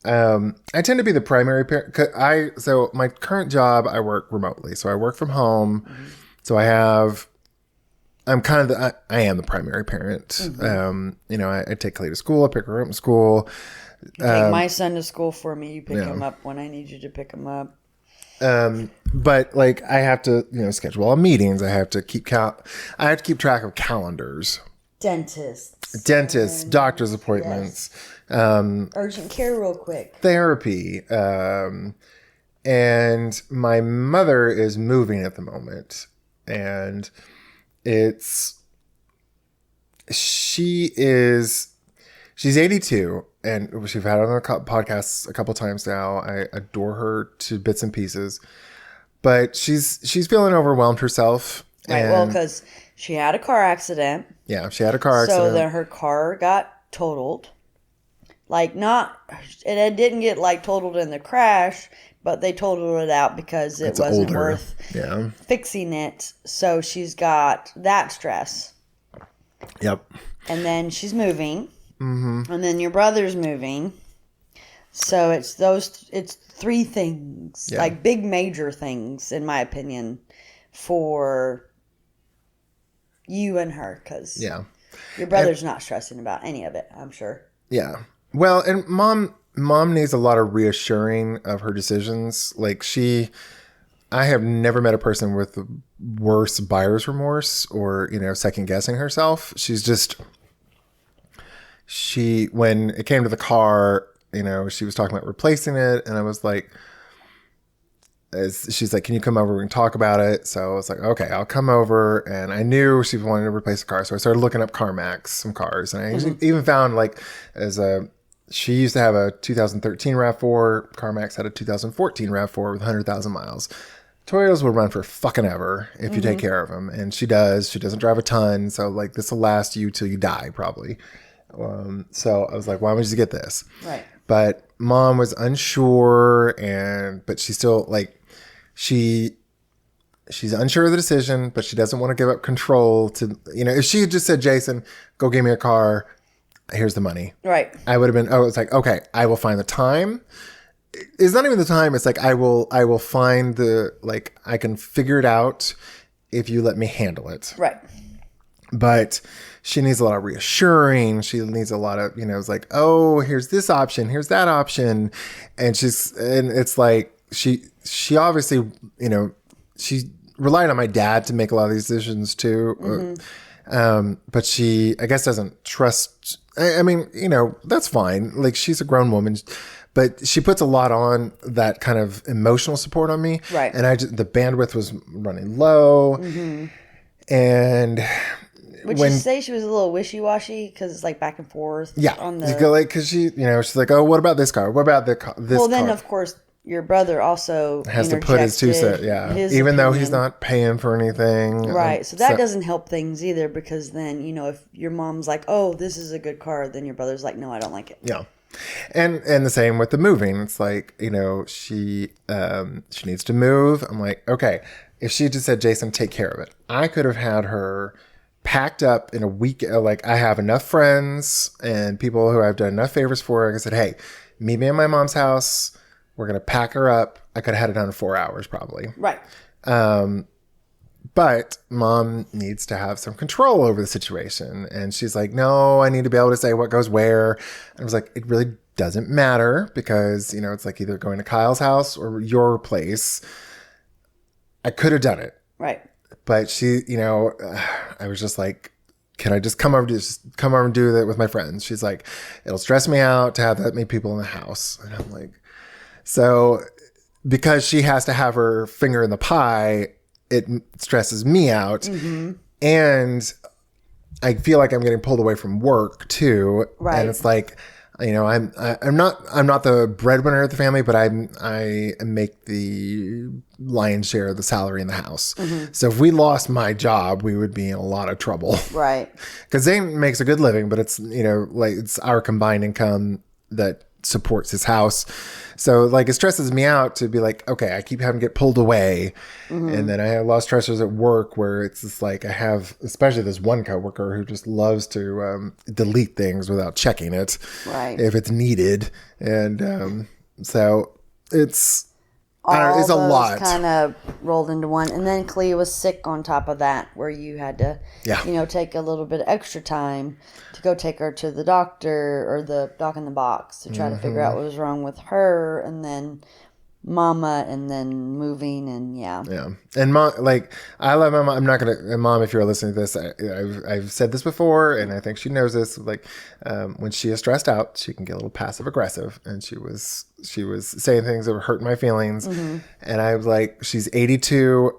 I tend to be the primary parent. So my current job, I work remotely, so I work from home. Mm-hmm. So I am the primary parent. Mm-hmm. I take Clay to school, I pick her up from school.
You take my son to school for me. You pick him up when I need you to pick him up.
But like I have to, schedule all meetings. I have to keep track of calendars. Dentists, doctor's appointments.
Yes. Urgent care real quick.
Therapy. And my mother is moving at the moment. And she's 82, and we've had her on the podcast a couple times now. I adore her to bits and pieces, but she's feeling overwhelmed herself.
Right. Well, because she had a car accident.
Yeah, she had a car accident.
So then her car got totaled. It didn't get totaled in the crash, but they totaled it out because it wasn't worth fixing it. So she's got that stress.
Yep.
And then she's moving.
Mm-hmm.
And then your brother's moving. So it's 3 things, big major things, in my opinion, for you and her. Because your brother's not stressing about any of it, I'm sure.
Yeah. Well, and mom needs a lot of reassuring of her decisions. I have never met a person with worse buyer's remorse or, second guessing herself. When it came to the car, she was talking about replacing it, and I was like, she's like, can you come over? We can talk about it. So I was like, okay, I'll come over. And I knew she wanted to replace the car. So I started looking up CarMax, some cars. And I even found like she used to have a 2013 RAV4. CarMax had a 2014 RAV4 with 100,000 miles. Toyotas will run for fucking ever if you take care of them. And she does. She doesn't drive a ton. So like this will last you till you die probably. So I was like, why don't we just get this?
Right.
But mom was unsure, but she still like she's unsure of the decision, but she doesn't want to give up control to, if she had just said, Jason, go give me a car, here's the money.
Right.
I would have been, it's like, okay, I will find the time. It's not even the time. It's like, I will find I can figure it out if you let me handle it.
Right.
But she needs a lot of reassuring. She needs a lot of, it's like, oh, here's this option, here's that option. And it's like, she obviously, she relied on my dad to make a lot of these decisions too. But she, I guess, doesn't trust. I mean, that's fine. Like, she's a grown woman, but she puts a lot on that kind of emotional support on me.
Right.
And the bandwidth was running low. And
would you say she was a little wishy-washy because it's like back and forth?
Yeah. Because she's like, oh, what about this car? What about this car?
Well, then, of course, your brother also
has to put his 2 cents. Yeah. Even though he's not paying for anything.
Right. So that doesn't help things either, because then, if your mom's like, oh, this is a good car, then your brother's like, no, I don't like it.
Yeah. And the same with the moving. It's like, she needs to move. I'm like, okay, if she just said, Jason, take care of it, I could have had her packed up in a week. Like, I have enough friends and people who I've done enough favors for. I said, hey, meet me at my mom's house. We're going to pack her up. I could have had it done in 4 hours probably.
Right.
But mom needs to have some control over the situation. And she's like, no, I need to be able to say what goes where. And I was like, it really doesn't matter, because, it's like either going to Kyle's house or your place. I could have done it.
Right.
But she, I was just like, can I just come over and do that with my friends? She's like, it'll stress me out to have that many people in the house. And I'm like, so because she has to have her finger in the pie, it stresses me out. And I feel like I'm getting pulled away from work too.
Right.
And it's like, I'm not the breadwinner of the family, but I make the lion's share of the salary in the house. So if we lost my job, we would be in a lot of trouble.
Right.
Because Zane makes a good living, but it's, it's our combined income that supports his house. So like, it stresses me out to be like, okay, I keep having to get pulled away. And then I have a lot of stressors at work where it's just like, I have, especially this one coworker who just loves to delete things without checking it.
Right.
If it's needed. And so it's,
it's
a lot.
Kind of rolled into one. And then Clea was sick on top of that, where you had to, take a little bit of extra time to go take her to the doctor or the doc in the box to try to figure out what was wrong with her. And then mama, and then moving, and yeah. And mom, like, I love my mom. I'm not going to, and mom, if you're listening to this, I've said this before, and I think she knows this. Like, when she is stressed out, she can get a little passive aggressive, and she was saying things that were hurting my feelings. And I was like, she's 82.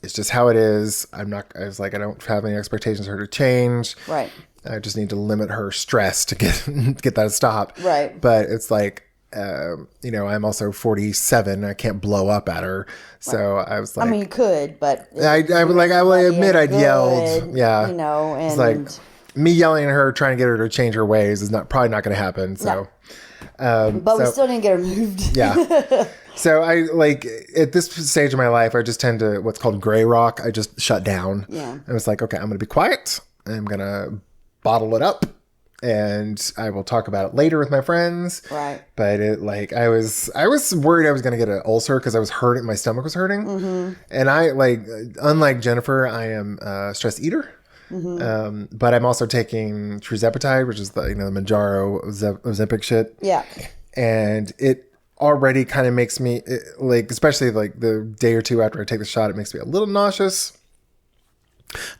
It's just how it is. I was like, I don't have any expectations of her to change. Right.
I just need to limit her stress to get that to stop.
Right.
But it's like, I'm also 47. I can't blow up at her. So I was like,
I mean, you could, but
I will admit I'd yelled. Yeah.
And
it's like me yelling at her, trying to get her to change her ways is probably not going to happen. So,
but we still didn't get her moved.
Yeah. So I like, at this stage of my life, I just tend to what's called gray rock. I just shut down.
Yeah.
And it's like, okay, I'm going to be quiet. I'm going to bottle it up. And I will talk about it later with my friends.
Right.
But I was worried I was going to get an ulcer because I was hurting. My stomach was hurting. And I unlike Jennifer, I am a stress eater. But I'm also taking tirzepatide, which is the Manjaro Ozempic shit.
Yeah.
And it already kind of makes me especially like the day or two after I take the shot, it makes me a little nauseous.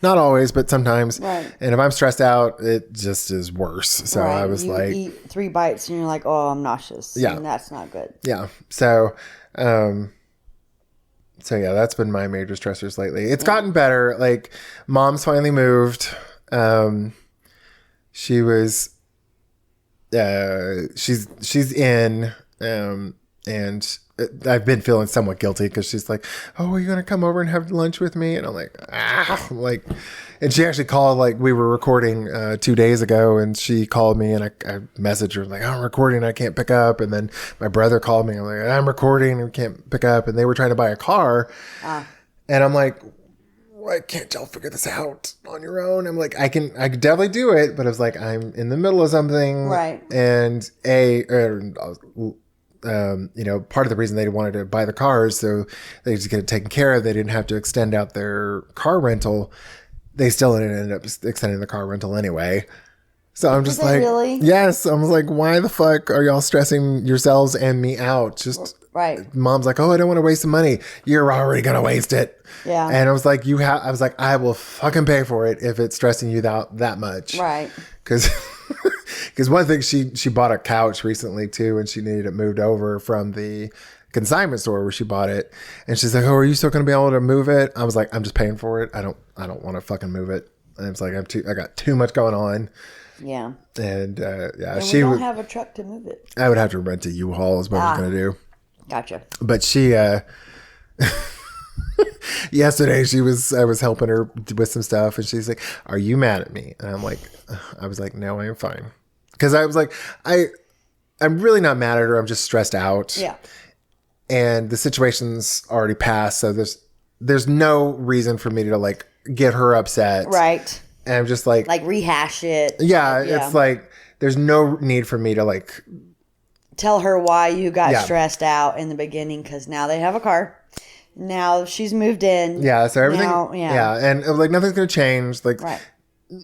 Not always, but sometimes.
Right.
And if I'm stressed out, it just is worse. So I was
you eat 3 bites and you're like, oh, I'm nauseous.
Yeah.
And that's not good.
Yeah. So, So yeah, that's been my major stressors lately. It's gotten better. Like mom's finally moved. She was, she's in, and I've been feeling somewhat guilty because she's like, "Oh, are you gonna come over and have lunch with me?" And I'm like, and she actually called, like we were recording 2 days ago, and she called me, and I messaged her like, "I'm recording, I can't pick up." And then my brother called me, I'm like, "I'm recording and can't pick up." And they were trying to buy a car, and I'm like, "Why can't y'all figure this out on your own?" I'm like, I could definitely do it, but I was like, I'm in the middle of something,
right?
And part of the reason they wanted to buy the cars, so they just get it taken care of. They didn't have to extend out their car rental. They still ended up extending the car rental anyway. So I'm just like,
really?
Yes. I was like, why the fuck are y'all stressing yourselves and me out? Just
right.
Mom's like, "Oh, I don't want to waste the money." You're already going to waste it.
Yeah.
And I was like, I was like, I will fucking pay for it if it's stressing you out that much.
Right.
Because one thing, she bought a couch recently too, and she needed it moved over from the consignment store where she bought it. And she's like, "Oh, are you still going to be able to move it?" I was like, "I'm just paying for it. I don't want to fucking move it." And it's like, I got too much going on.
Yeah.
And
and we don't have a truck to move it.
I would have to rent a U-Haul is what I was going to do.
Gotcha.
But she, yesterday I was helping her with some stuff, and she's like, "Are you mad at me?" And I was like, "No, I am fine." Because I was like, I'm really not mad at her. I'm just stressed out.
Yeah.
And the situation's already passed, so there's no reason for me to like get her upset.
Right.
And I'm just like
rehash it.
Yeah, it's like there's no need for me to like
tell her why you got stressed out in the beginning, because now they have a car. Now she's moved in.
Yeah, so everything. And like nothing's gonna change. Like,
right.
You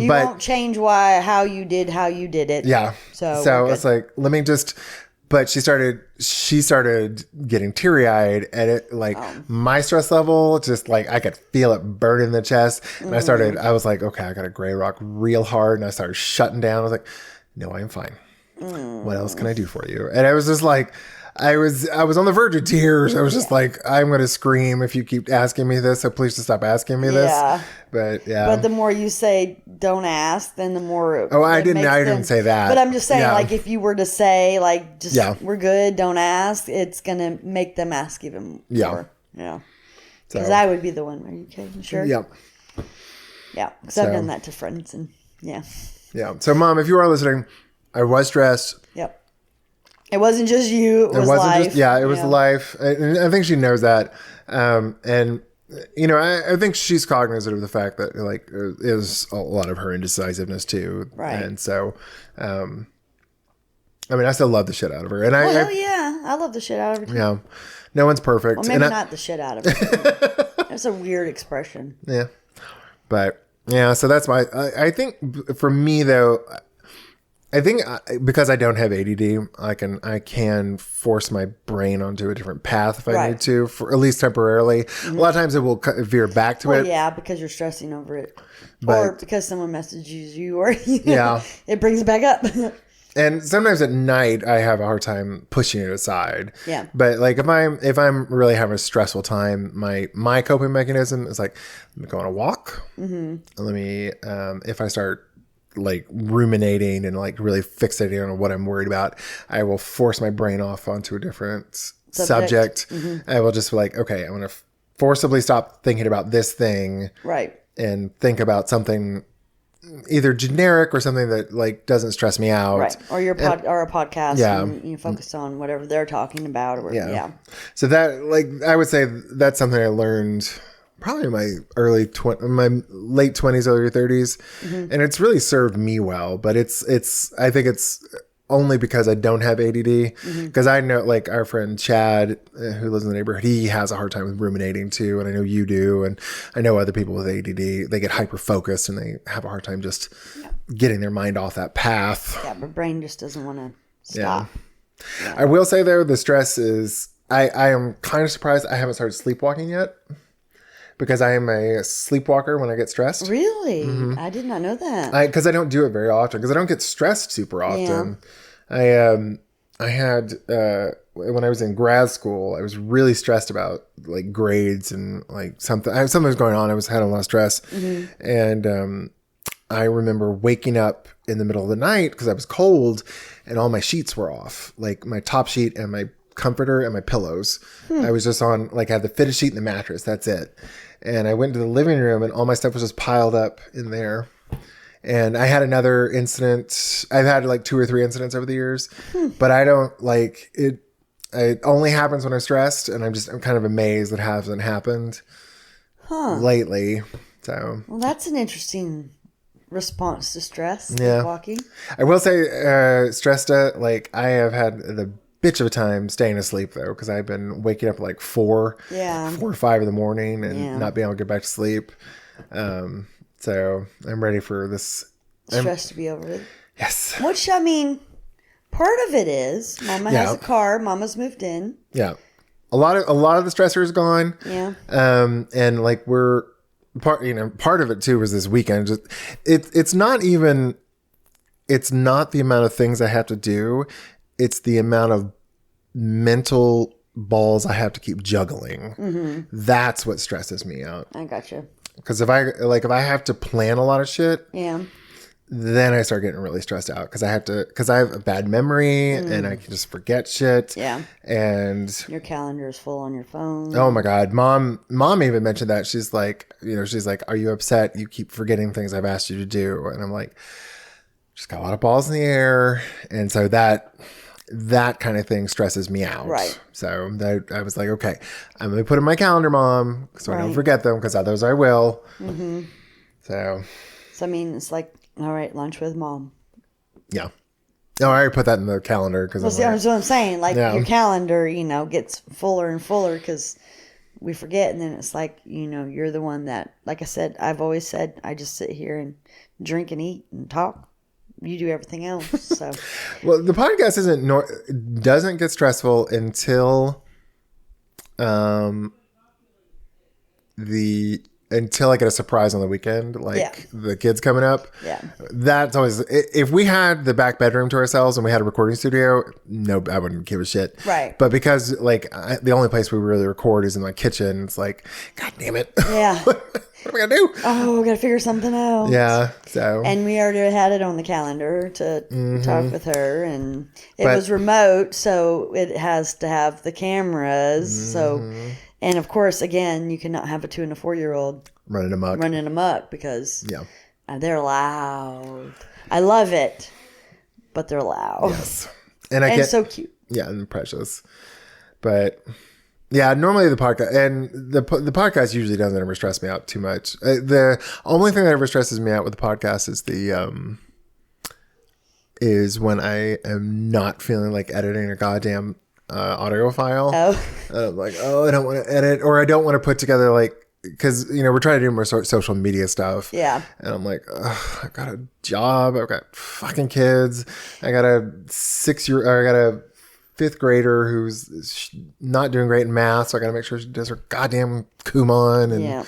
won't change how you did it.
Yeah. So it's like, let me just. But she started getting teary eyed, and my stress level, just like I could feel it burn in the chest. And I was like, okay, I got to gray rock real hard. And I started shutting down. I was like, "No, I am fine. What else can I do for you?" And I was just like, I was on the verge of tears. I was just like, I'm going to scream if you keep asking me this. So please just stop asking me this. But
the more you say, "Don't ask," then the more.
Oh, I didn't say that.
But I'm just saying, like, if you were to say, like, just we're good, don't ask, it's going to make them ask even more. Yeah. Because I would be the one. Are you kidding? Sure.
Yep.
Yeah. Because I've done that to friends, and yeah.
So, Mom, if you are listening, I was stressed.
Yep. It wasn't just you. It was life.
It was life. And I think she knows that. And, I think she's cognizant of the fact that, like, is a lot of her indecisiveness, too.
Right.
And so, I still love the shit out of her. And
I love the shit out of her, too.
Yeah. No one's perfect.
Well, maybe not the shit out of her. That's a weird expression.
Yeah. But, so that's I think for me, though, I think because I don't have ADD, I can force my brain onto a different path if I need to, for at least temporarily. Mm-hmm. A lot of times it will veer back to it.
Yeah, because you're stressing over it, or because someone messages you, or it brings it back up.
And sometimes at night I have a hard time pushing it aside.
Yeah.
But like if I'm really having a stressful time, my coping mechanism is like, let me go on a walk. Mm-hmm. Let me if I start like ruminating and like really fixating on what I'm worried about, I will force my brain off onto a different subject. Mm-hmm. I will just be like, okay, I'm going to forcibly stop thinking about this thing.
Right.
And think about something either generic or something that like doesn't stress me out.
Right. Or or a podcast. Yeah. And you focus on whatever they're talking about.
So that, like, I would say that's something I learned probably in my my late 20s, early 30s. Mm-hmm. And it's really served me well, but I think it's only because I don't have ADD. Because I know, like, our friend Chad, who lives in the neighborhood, he has a hard time with ruminating too. And I know you do. And I know other people with ADD, they get hyper focused and they have a hard time just getting their mind off that path.
Yeah, but brain just doesn't want to stop.
Yeah. I will say though, the stress is, I am kind of surprised I haven't started sleepwalking yet. Because I am a sleepwalker when I get stressed.
Really? Mm-hmm. I did not know that.
Because I don't do it very often. Because I don't get stressed super often. Yeah. I had when I was in grad school, I was really stressed about like grades and like something was going on. I had a lot of stress. And I remember waking up in the middle of the night because I was cold and all my sheets were off, like my top sheet and my comforter and my pillows. I was just on, like, I had the fitted sheet and the mattress. That's it. And I went to the living room and all my stuff was just piled up in there. And I had another incident. I've had like 2 or 3 incidents over the years, but I don't like it. It only happens when I'm stressed, and I'm kind of amazed it hasn't happened lately. So,
well, that's an interesting response to stress.
Yeah.
Walking.
I will say, stressed, like I have had the bitch of a time staying asleep though, because I've been waking up at like 4 or 5 in the morning and not being able to get back to sleep. So I'm ready for this
Stress to be over with.
Yes.
Which, I mean, part of it is Mama has a car. Mama's moved in.
Yeah. A lot of the stressor is gone.
Yeah.
And like part of it too was this weekend. Just it's not the amount of things I have to do. It's the amount of mental balls I have to keep juggling. That's what stresses me out.
I gotcha.
Because if I have to plan a lot of shit, then I start getting really stressed out because I have a bad memory and I can just forget shit.
Yeah.
And
your calendar is full on your phone.
Oh my God. Mom even mentioned that. She's like, are you upset? You keep forgetting things I've asked you to do. And I'm like, just got a lot of balls in the air. And so that kind of thing stresses me out.
Right.
So I was like, okay, I'm going to put in my calendar, Mom, so I don't forget them, because others I will. So
I mean, it's like, all right, lunch with Mom.
Yeah. No, I already put that in the calendar. Because
that's what I'm saying. Like your calendar, gets fuller and fuller because we forget. And then it's like, you're the one that, like I said, I've always said, I just sit here and drink and eat and talk. You do everything else. So,
well, the podcast doesn't get stressful until until I get a surprise on the weekend, like the kids coming up. Yeah, that's always. If we had the back bedroom to ourselves and we had a recording studio, no, I wouldn't give a shit.
Right.
But because the only place we really record is in my kitchen, it's like, God damn it.
Yeah.
What am I gonna do?
Oh, we gotta figure something out.
Yeah. So.
And we already had it on the calendar to talk with her, and it was remote, so it has to have the cameras. So, and of course, again, you cannot have a 2 and a 4-year-old running amok because they're loud. I love it, but they're loud.
Yes,
and so cute.
Yeah, and precious, but. Yeah, normally the podcast usually doesn't ever stress me out too much. The only thing that ever stresses me out with the podcast is when I am not feeling like editing a goddamn audio file. Oh, I'm like, I don't want to edit, or I don't want to put together because we're trying to do more social media stuff. Yeah, and I'm like, I've got a job, I've got fucking kids, I got a 5th grader who's not doing great in math, so I got to make sure she does her goddamn Kumon and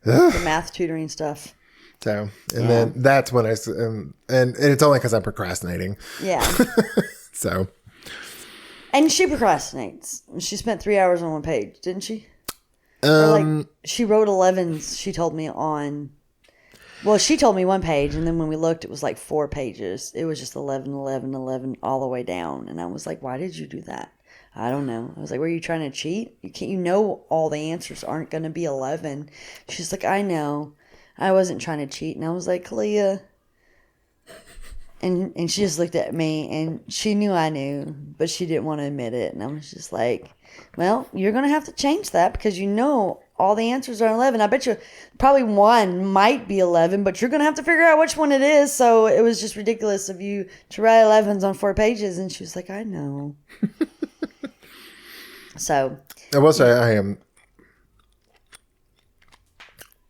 the math tutoring stuff.
So, and then that's when and it's only because I'm procrastinating. Yeah. So.
And she procrastinates. She spent 3 hours on one page, didn't she? She wrote 11s. She told me on. Well, she told me one page, and then when we looked, it was like 4 pages. It was just 11, 11, 11 all the way down. And I was like, why did you do that? I don't know. I was like, were you trying to cheat? All the answers aren't going to be 11. She's like, I know. I wasn't trying to cheat. And I was like, Kalia. And she just looked at me, and she knew I knew, but she didn't want to admit it. And I was just like, well, you're going to have to change that because all the answers are 11. I bet you probably one might be 11, but you're going to have to figure out which one it is. So it was just ridiculous of you to write 11s on 4 pages. And she was like, I know. So.
I will say I am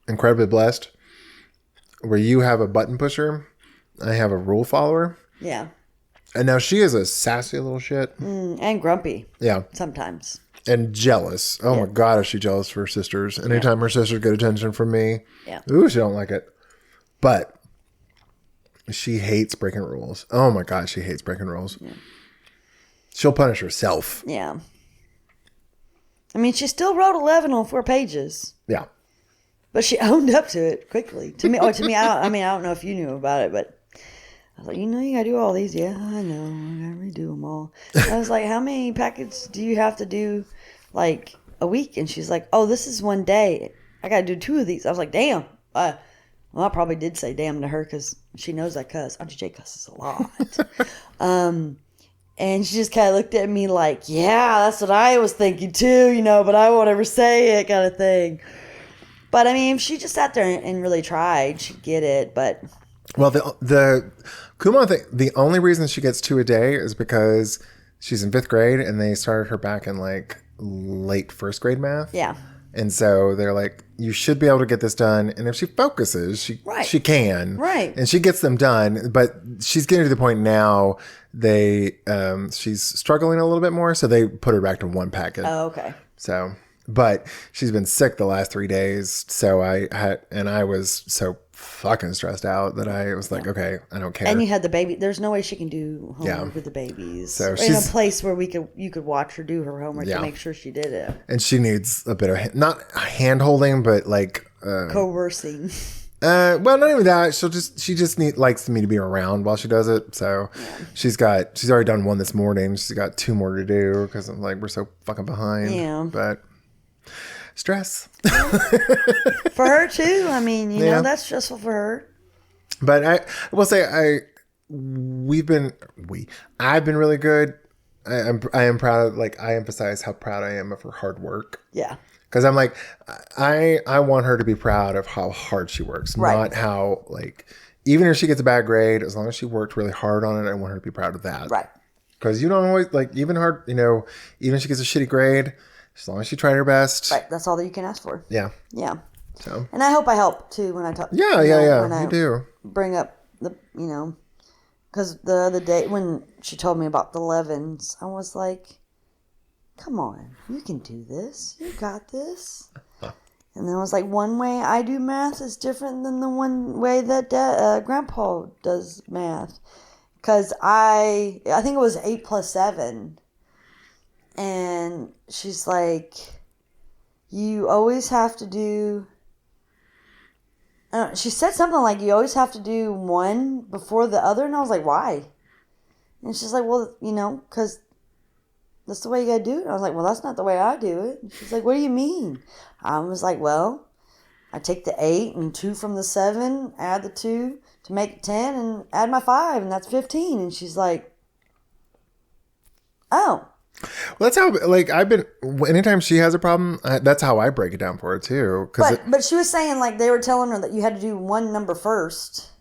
incredibly blessed where you have a button pusher. I have a rule follower. Yeah. And now she is a sassy little shit.
And grumpy. Yeah. Sometimes.
And jealous. Oh my God, is she jealous for her sisters? Anytime her sisters get attention from me, ooh, she don't like it. But she hates breaking rules. Oh my God, she hates breaking rules. Yeah. She'll punish herself.
Yeah. I mean, she still wrote 11 on 4 pages.
Yeah.
But she owned up to it quickly. To me, I don't know if you knew about it, but I was like, you gotta do all these. Yeah, I know. I gotta redo them all. I was like, how many packets do you have to do, like, a week? And she's like, oh, this is one day. I gotta do 2 of these. I was like, damn. Well, I probably did say damn to her because she knows I cuss. Auntie J cusses a lot. And she just kind of looked at me like, yeah, that's what I was thinking too, but I won't ever say it, kind of thing. But I mean, if she just sat there and really tried, she'd get it. But
well, the Kumon thing, the only reason she gets 2 a day is because she's in 5th grade and they started her back in like late 1st grade math.
yeah.
And so they're like, you should be able to get this done. And if she focuses, she can.
Right.
And she gets them done. But she's getting to the point now she's struggling a little bit more. So they put her back to 1 packet.
Oh, okay.
So, but she's been sick the last 3 days. So I was so fucking stressed out that I was like, okay, I don't care.
And you had the baby. There's no way she can do homework with the babies.
So
in a place where you could watch her do her homework to make sure she did it.
And she needs a bit of not hand holding, but like
coercing.
Well, not even that. She just likes me to be around while she does it. So she's already done 1 this morning. She's got 2 more to do because I'm like, we're so fucking behind.
Yeah.
But stress.
For her too. I mean, you know, that's stressful for her.
But I will say I've been really good. I am proud of, like, I emphasize how proud I am of her hard work.
Yeah.
Because I'm like, I want her to be proud of how hard she works, not how, like, even if she gets a bad grade, as long as she worked really hard on it, I want her to be proud of that.
Right.
Because you don't always, like, even if she gets a shitty grade, as long as she tried her best.
Right. That's all that you can ask for.
Yeah.
Yeah.
So.
And I hope I help too when I talk.
Yeah. You do.
Bring up because the other day when she told me about the 11s, I was like, come on, you can do this. You got this. And then I was like, one way I do math is different than the one way that Grandpa does math. Because I think it was 8 plus 7. And she's like, you always have to do... she said something like, you always have to do one before the other. And I was like, why? And she's like, well, because that's the way you got to do it. I was like, well, that's not the way I do it. And she's like, what do you mean? I was like, well, I take the 8 and 2 from the 7, add the 2 to make it 10, and add my 5, and that's 15. And she's like, oh.
Well, that's how, like, anytime she has a problem, that's how I break it down for her too.
But she was saying, like, they were telling her that you had to do one number first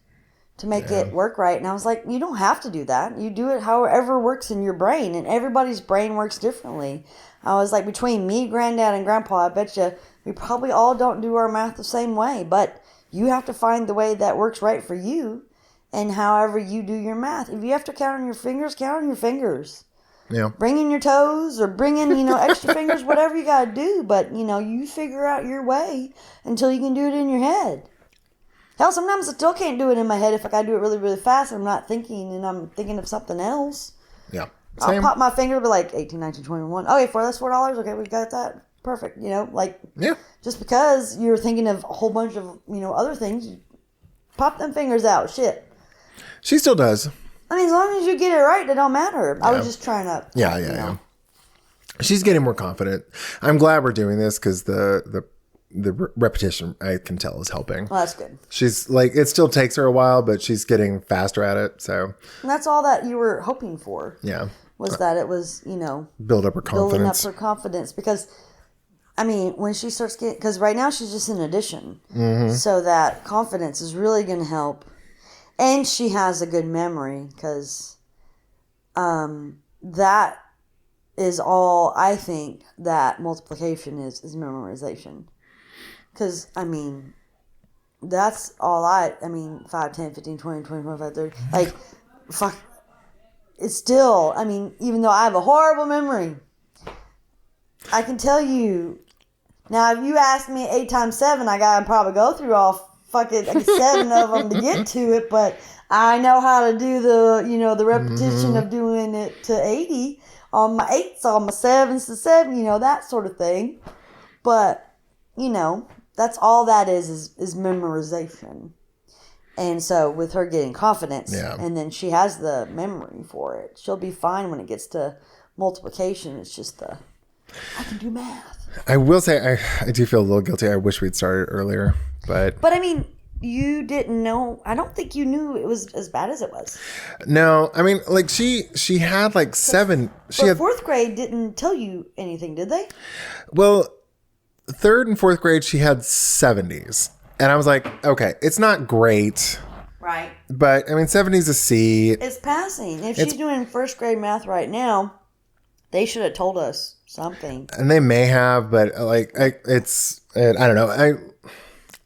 to make it work right. And I was like, you don't have to do that. You do it however works in your brain. And everybody's brain works differently. I was like, between me, Granddad, and Grandpa, I bet you we probably all don't do our math the same way. But you have to find the way that works right for you and however you do your math. If you have to count on your fingers, count on your fingers.
Yeah.
Bring in your toes or bring in, extra fingers, whatever you got to do. But, you figure out your way until you can do it in your head. Hell, sometimes I still can't do it in my head if I got to do it really, really fast and I'm not thinking and I'm thinking of something else.
Yeah. Same.
I'll pop my finger and be like, 18, 19, 21. Okay, that's $4. Okay, we got that. Perfect. Just because you're thinking of a whole bunch of, other things, you pop them fingers out. Shit.
She still does.
I mean, as long as you get it right, it don't matter. I was just trying to.
Yeah. She's getting more confident. I'm glad we're doing this because the repetition, I can tell, is helping.
Well, that's good.
She's like, it still takes her a while, but she's getting faster at it. So.
And that's all that you were hoping for.
Yeah.
Was that it was,
build up her confidence.
Building up her confidence because. I mean, when she starts getting, because right now she's just in addition. Mm-hmm. So that confidence is really going to help. And she has a good memory because that is all I think that multiplication is memorization. Because, I mean, that's all 5, 10, 15, 20, 25, 30. Like, fuck. It's still, I mean, even though I have a horrible memory, I can tell you. Now, if you ask me 8 times 7, I gotta probably go through all fucking 7 of them to get to it. But I know how to do the repetition of doing it to 80 on my 8s, on my 7s to 7, that sort of thing. But, that's all that is memorization. And so with her getting confidence, and then she has the memory for it, she'll be fine when it gets to multiplication. It's just I can do math.
I will say I do feel a little guilty. I wish we'd started earlier, but
I mean, you didn't know. I don't think you knew it was as bad as it was.
No, I mean, like she had like 7. She had
4th grade didn't tell you anything, did they?
Well, 3rd and 4th grade she had 70s, and I was like, okay, it's not great,
right?
But I mean, 70s a C.
It's passing. If she's doing 1st grade math right now, they should have told us something.
And they may have, but I don't know.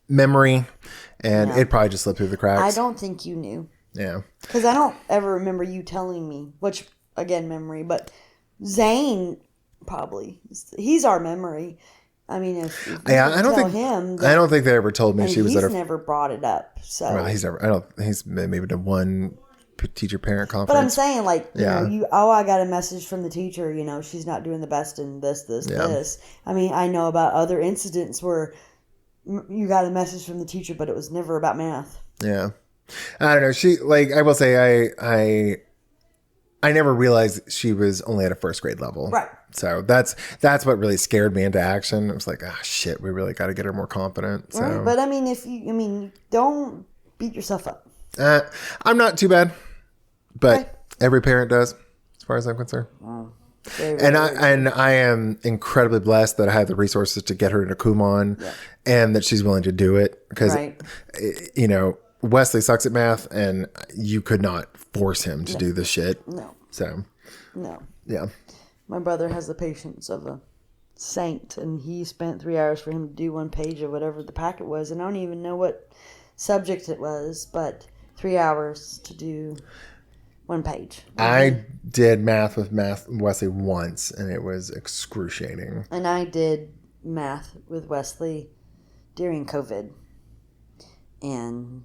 Memory, and it probably just slipped through the cracks.
I don't think you knew.
Yeah.
Because I don't ever remember you telling me, which, again, memory. But Zane, probably. He's our memory. I mean, if you
I don't think
him.
I don't think they ever told me she was at
he's never brought it up. So.
Well, he's maybe done one teacher parent conference.
But I'm saying, like, I got a message from the teacher, she's not doing the best in this. I mean, I know about other incidents where you got a message from the teacher, but it was never about math.
Yeah. I don't know. She, like, I will say I never realized she was only at a 1st grade level.
Right.
So that's what really scared me into action. It was like, shit, we really got to get her more confident. So. Right.
But I mean, don't beat yourself up.
I'm not too bad, but every parent does, as far as I'm concerned. Wow. I am incredibly blessed that I have the resources to get her into Kumon, and that she's willing to do it because, Wesley sucks at math, and you could not force him to do this shit.
No.
So.
No.
Yeah.
My brother has the patience of a saint, and he spent 3 hours for him to do 1 page of whatever the packet was, and I don't even know what subject it was, but 3 hours to do 1 page.
I did math with Wesley once, and it was excruciating.
And I did math with Wesley during COVID. And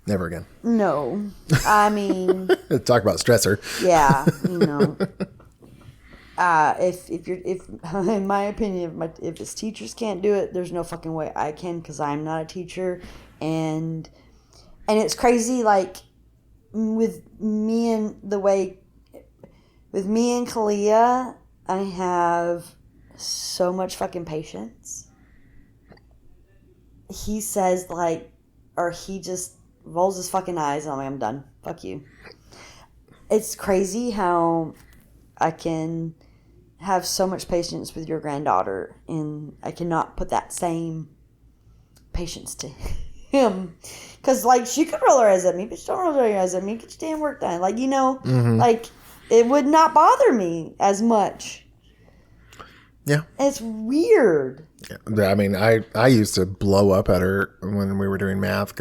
never again.
No. I mean,
talk about stressor.
Yeah, if in my opinion, if his teachers can't do it, there's no fucking way I can, because I'm not a teacher. And it's crazy, like, with me and Kalia, I have so much fucking patience. He says, or he just rolls his fucking eyes, and I'm done. Fuck you. It's crazy how I can have so much patience with your granddaughter, and I cannot put that same patience to him. Because, she could roll her eyes at me, but she don't roll her eyes at me. Get your damn work done. It would not bother me as much.
Yeah.
It's weird.
Yeah. I mean, I used to blow up at her when we were doing math,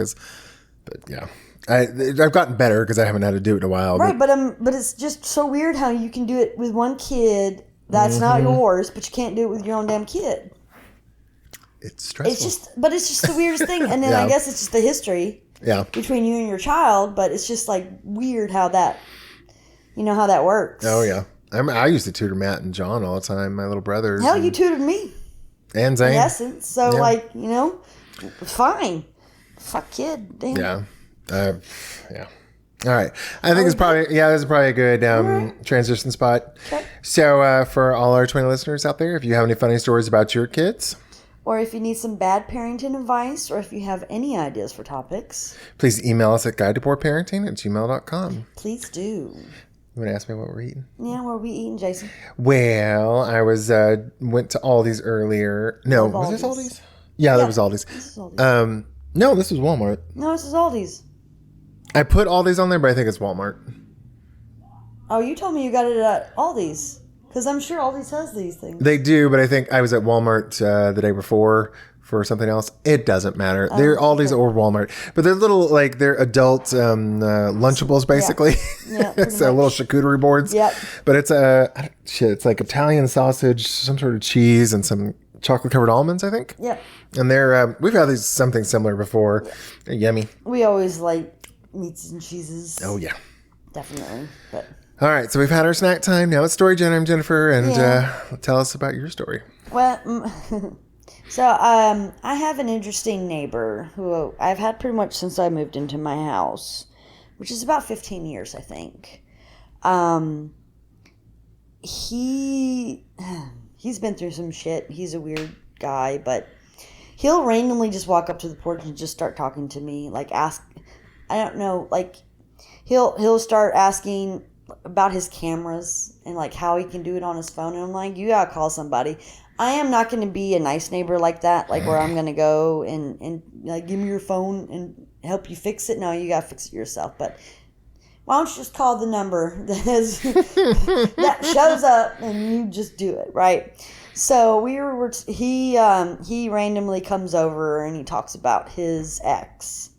I've gotten better because I haven't had to do it in a while.
Right, but it's just so weird how you can do it with one kid that's not yours, but you can't do it with your own damn kid.
It's stressful.
It's just the weirdest thing. And then I guess it's just the history between you and your child, but it's just weird how that, how that works.
Oh, yeah. I used to tutor Matt and John all the time, my little brothers.
Hell, you tutored me.
And Zane.
In essence. So, fine. Fuck kid. Damn.
Yeah. Yeah. All right. I think this is probably a good transition spot.
Okay.
So for all our 20 listeners out there, if you have any funny stories about your kids,
or if you need some bad parenting advice, or if you have any ideas for topics,
please email us at guideto-poor-parenting@gmail.com.
Please do.
You want to ask me what we're eating?
Yeah, what are we eating, Jason?
Well, I went to Aldi's earlier. No, was this Aldi's? Yeah, that was Aldi's.
This is Aldi's.
No, this was Walmart.
No, this is Aldi's.
I put Aldi's on there, but I think it's Walmart.
Oh, you told me you got it at Aldi's. Because I'm sure Aldi's has these things.
They do, but I think I was at Walmart the day before for something else. It doesn't matter. They're Aldi's or Walmart. But they're little, they're adult Lunchables, basically. Yeah, so little charcuterie boards.
Yep.
But it's it's like Italian sausage, some sort of cheese, and some chocolate covered almonds, I think.
Yep.
And they're we've had something similar before. Yeah. They're yummy.
We always like meats and cheeses.
Oh yeah,
definitely. But
all right, so we've had our snack time. Now it's story time. I'm Jennifer, and tell us about your story.
Well, so I have an interesting neighbor who I've had pretty much since I moved into my house, which is about 15 years, I think. He's been through some shit. He's a weird guy, but he'll randomly just walk up to the porch and just start talking to me, like I don't know, like he'll start asking about his cameras and like how he can do it on his phone, and I'm like, you gotta call somebody. I am not going to be a nice neighbor like that, like where I'm going to go and like give me your phone and help you fix it. No, you got to fix it yourself. But why don't you just call the number that shows up and you just do it, right? So he randomly comes over and he talks about his ex.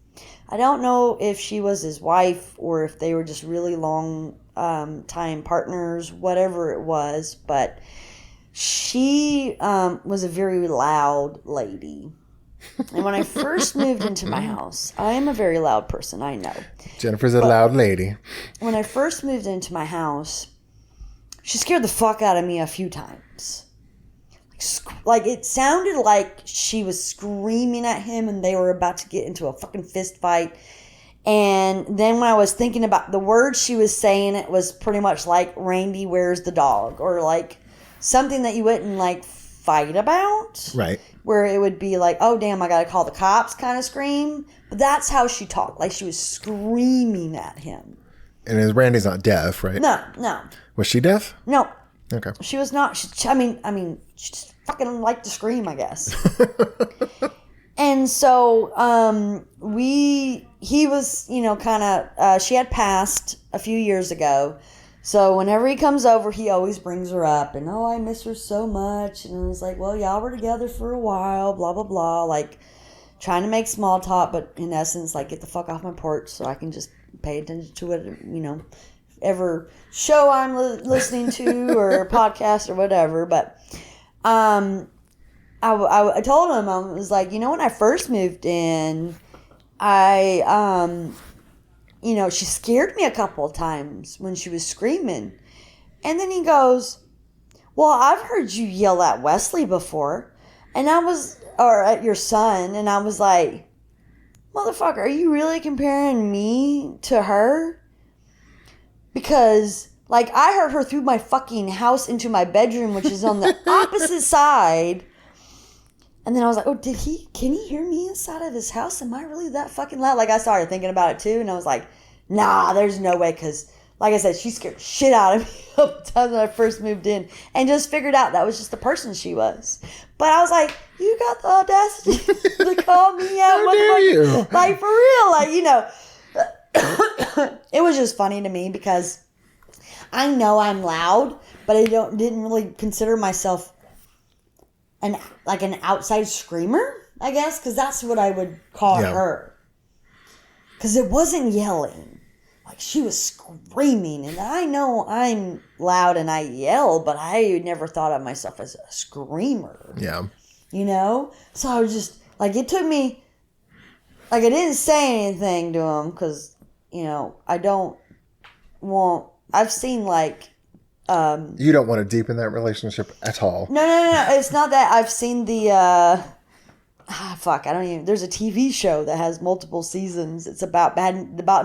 I don't know if she was his wife or if they were just really long time partners, whatever it was, but she was a very loud lady. And when I first moved into my house, I am a very loud person, I know.
Jennifer's a loud lady.
When I first moved into my house, she scared the fuck out of me a few times. Like it sounded like she was screaming at him and they were about to get into a fucking fist fight. And then when I was thinking about the words she was saying, it was pretty much like, Randy, where's the dog? Or like something that you wouldn't like fight about.
Right.
Where it would be like, oh, damn, I got to call the cops kind of scream. But that's how she talked. Like she was screaming at him.
And Randy's not deaf, right?
No.
Was she deaf?
No.
Okay.
She was not. She just fucking liked to scream, I guess. And so he was, kind of, she had passed a few years ago. So whenever he comes over, he always brings her up. And, oh, I miss her so much. And I was like, well, y'all were together for a while, blah, blah, blah. Like, trying to make small talk, but in essence, like, get the fuck off my porch so I can just pay attention to it, ever show I'm listening to or podcast or whatever. But I told him, I was like, when I first moved in, she scared me a couple of times when she was screaming. And then he goes, well, I've heard you yell at Wesley before. Or at your son. And I was like, motherfucker, are you really comparing me to her? Because, like, I heard her through my fucking house into my bedroom, which is on the opposite side. And then I was like, oh, can he hear me inside of his house? Am I really that fucking loud? Like, I started thinking about it too, and I was like, nah, there's no way, because, like I said, she scared the shit out of me all the time when I first moved in, and just figured out that was just the person she was. But I was like, you got the audacity to call me out.
How dare you?
Like, for real, like, it was just funny to me, because I know I'm loud, but I didn't really consider myself an outside screamer, I guess, because that's what I would call her. Because it wasn't yelling. Like, she was screaming, and I know I'm loud and I yell, but I never thought of myself as a screamer.
Yeah.
So I was just, like, it took me, like, I didn't say anything to him, because, I've seen, like,
you don't want to deepen that relationship at all.
No. It's not that. I've seen the there's a TV show that has multiple seasons. It's about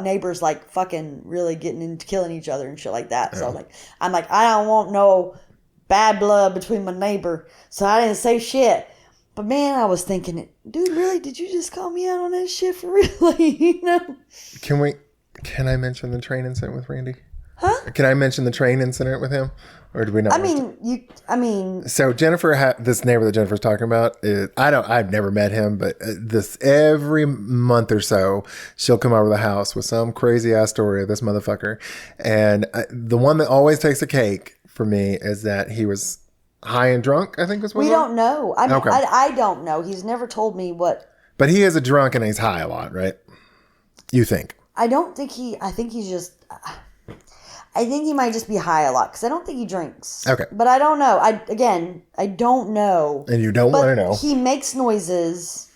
neighbors like fucking really getting into killing each other and shit like that. Yeah. So I'm like, I don't want no bad blood between my neighbor. So I didn't say shit. But man, I was thinking, dude, really? Did you just call me out on that shit for real?
Can I mention the train incident with Randy?
Huh?
Can I mention the train incident with him? Or do we not? So Jennifer, this neighbor that Jennifer's talking about, I've never met him, but every month or so, she'll come over to the house with some crazy ass story of this motherfucker. And the one that always takes the cake for me is that he was high and drunk, I think was what
we don't know. I mean,
okay.
I don't know. He's never told me what.
But he is a drunk and he's high a lot, right? You think?
I don't think I think he's just. I think he might just be high a lot because I don't think he drinks.
Okay.
But I don't know. I don't know.
And you don't want to know.
He makes noises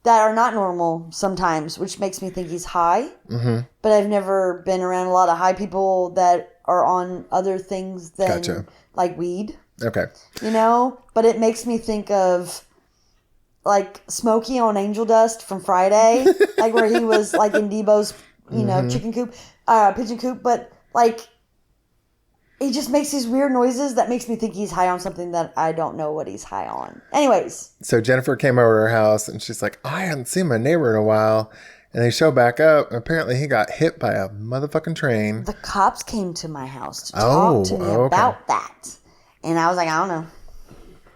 that are not normal sometimes, which makes me think he's high. Mm-hmm. But I've never been around a lot of high people that are on other things than like weed.
Okay.
But it makes me think of like Smokey on Angel Dust from Friday, like where he was like in Debo's, chicken coop, pigeon coop. But like, he just makes these weird noises that makes me think he's high on something that I don't know what he's high on. Anyways.
So Jennifer came over to her house and she's like, I hadn't seen my neighbor in a while. And they show back up. And apparently he got hit by a motherfucking train.
The cops came to my house to talk to me about that. And I was like, I don't know.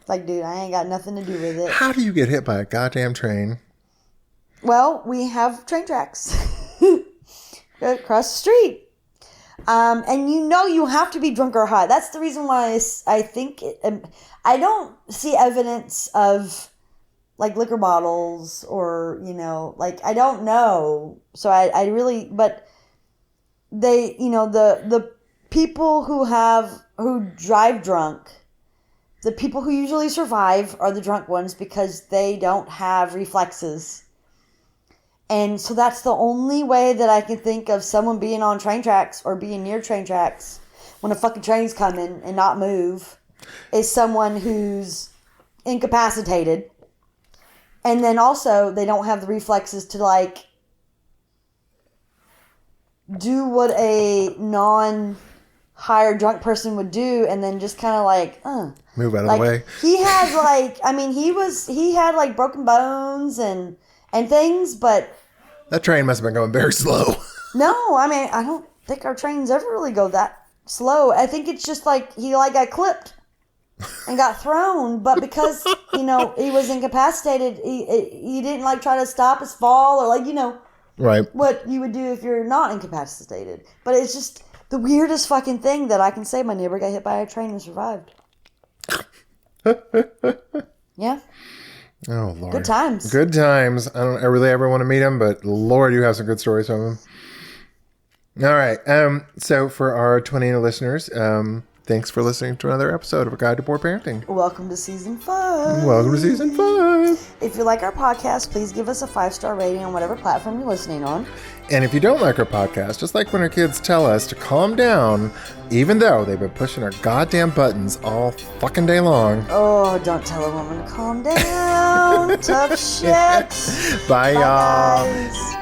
Like, dude, I ain't got nothing to do with it.
How do you get hit by a goddamn train?
Well, we have train tracks across the street. And you have to be drunk or high. That's the reason why I think I don't see evidence of like liquor bottles or, like I don't know. So I really, but they, the people who drive drunk, the people who usually survive are the drunk ones because they don't have reflexes. And so that's the only way that I can think of someone being on train tracks or being near train tracks when a fucking train's coming and not move is someone who's incapacitated. And then also they don't have the reflexes to like do what a non-higher drunk person would do and then just kind of like,
move out of the way.
He has like, he had like broken bones and things, but
that train must have been going very slow.
No, I don't think our trains ever really go that slow. I think it's just like he like got clipped and got thrown, but because he was incapacitated, he didn't like try to stop his fall or like
right,
what you would do if you're not incapacitated. But it's just the weirdest fucking thing that I can say. My neighbor got hit by a train and survived. Yeah.
Oh, Lord.
Good times.
Good times. I really ever want to meet him, but Lord, you have some good stories from him. All right. So for our 20 listeners, thanks for listening to another episode of A Guide to Poor Parenting.
Welcome to season 5.
Welcome to season 5.
If you like our podcast, please give us a 5-star rating on whatever platform you're listening on.
And if you don't like our podcast, just like when our kids tell us to calm down, even though they've been pushing our goddamn buttons all fucking day long.
Oh, don't tell a woman to calm down. Tough shit.
Bye, y'all.
Guys.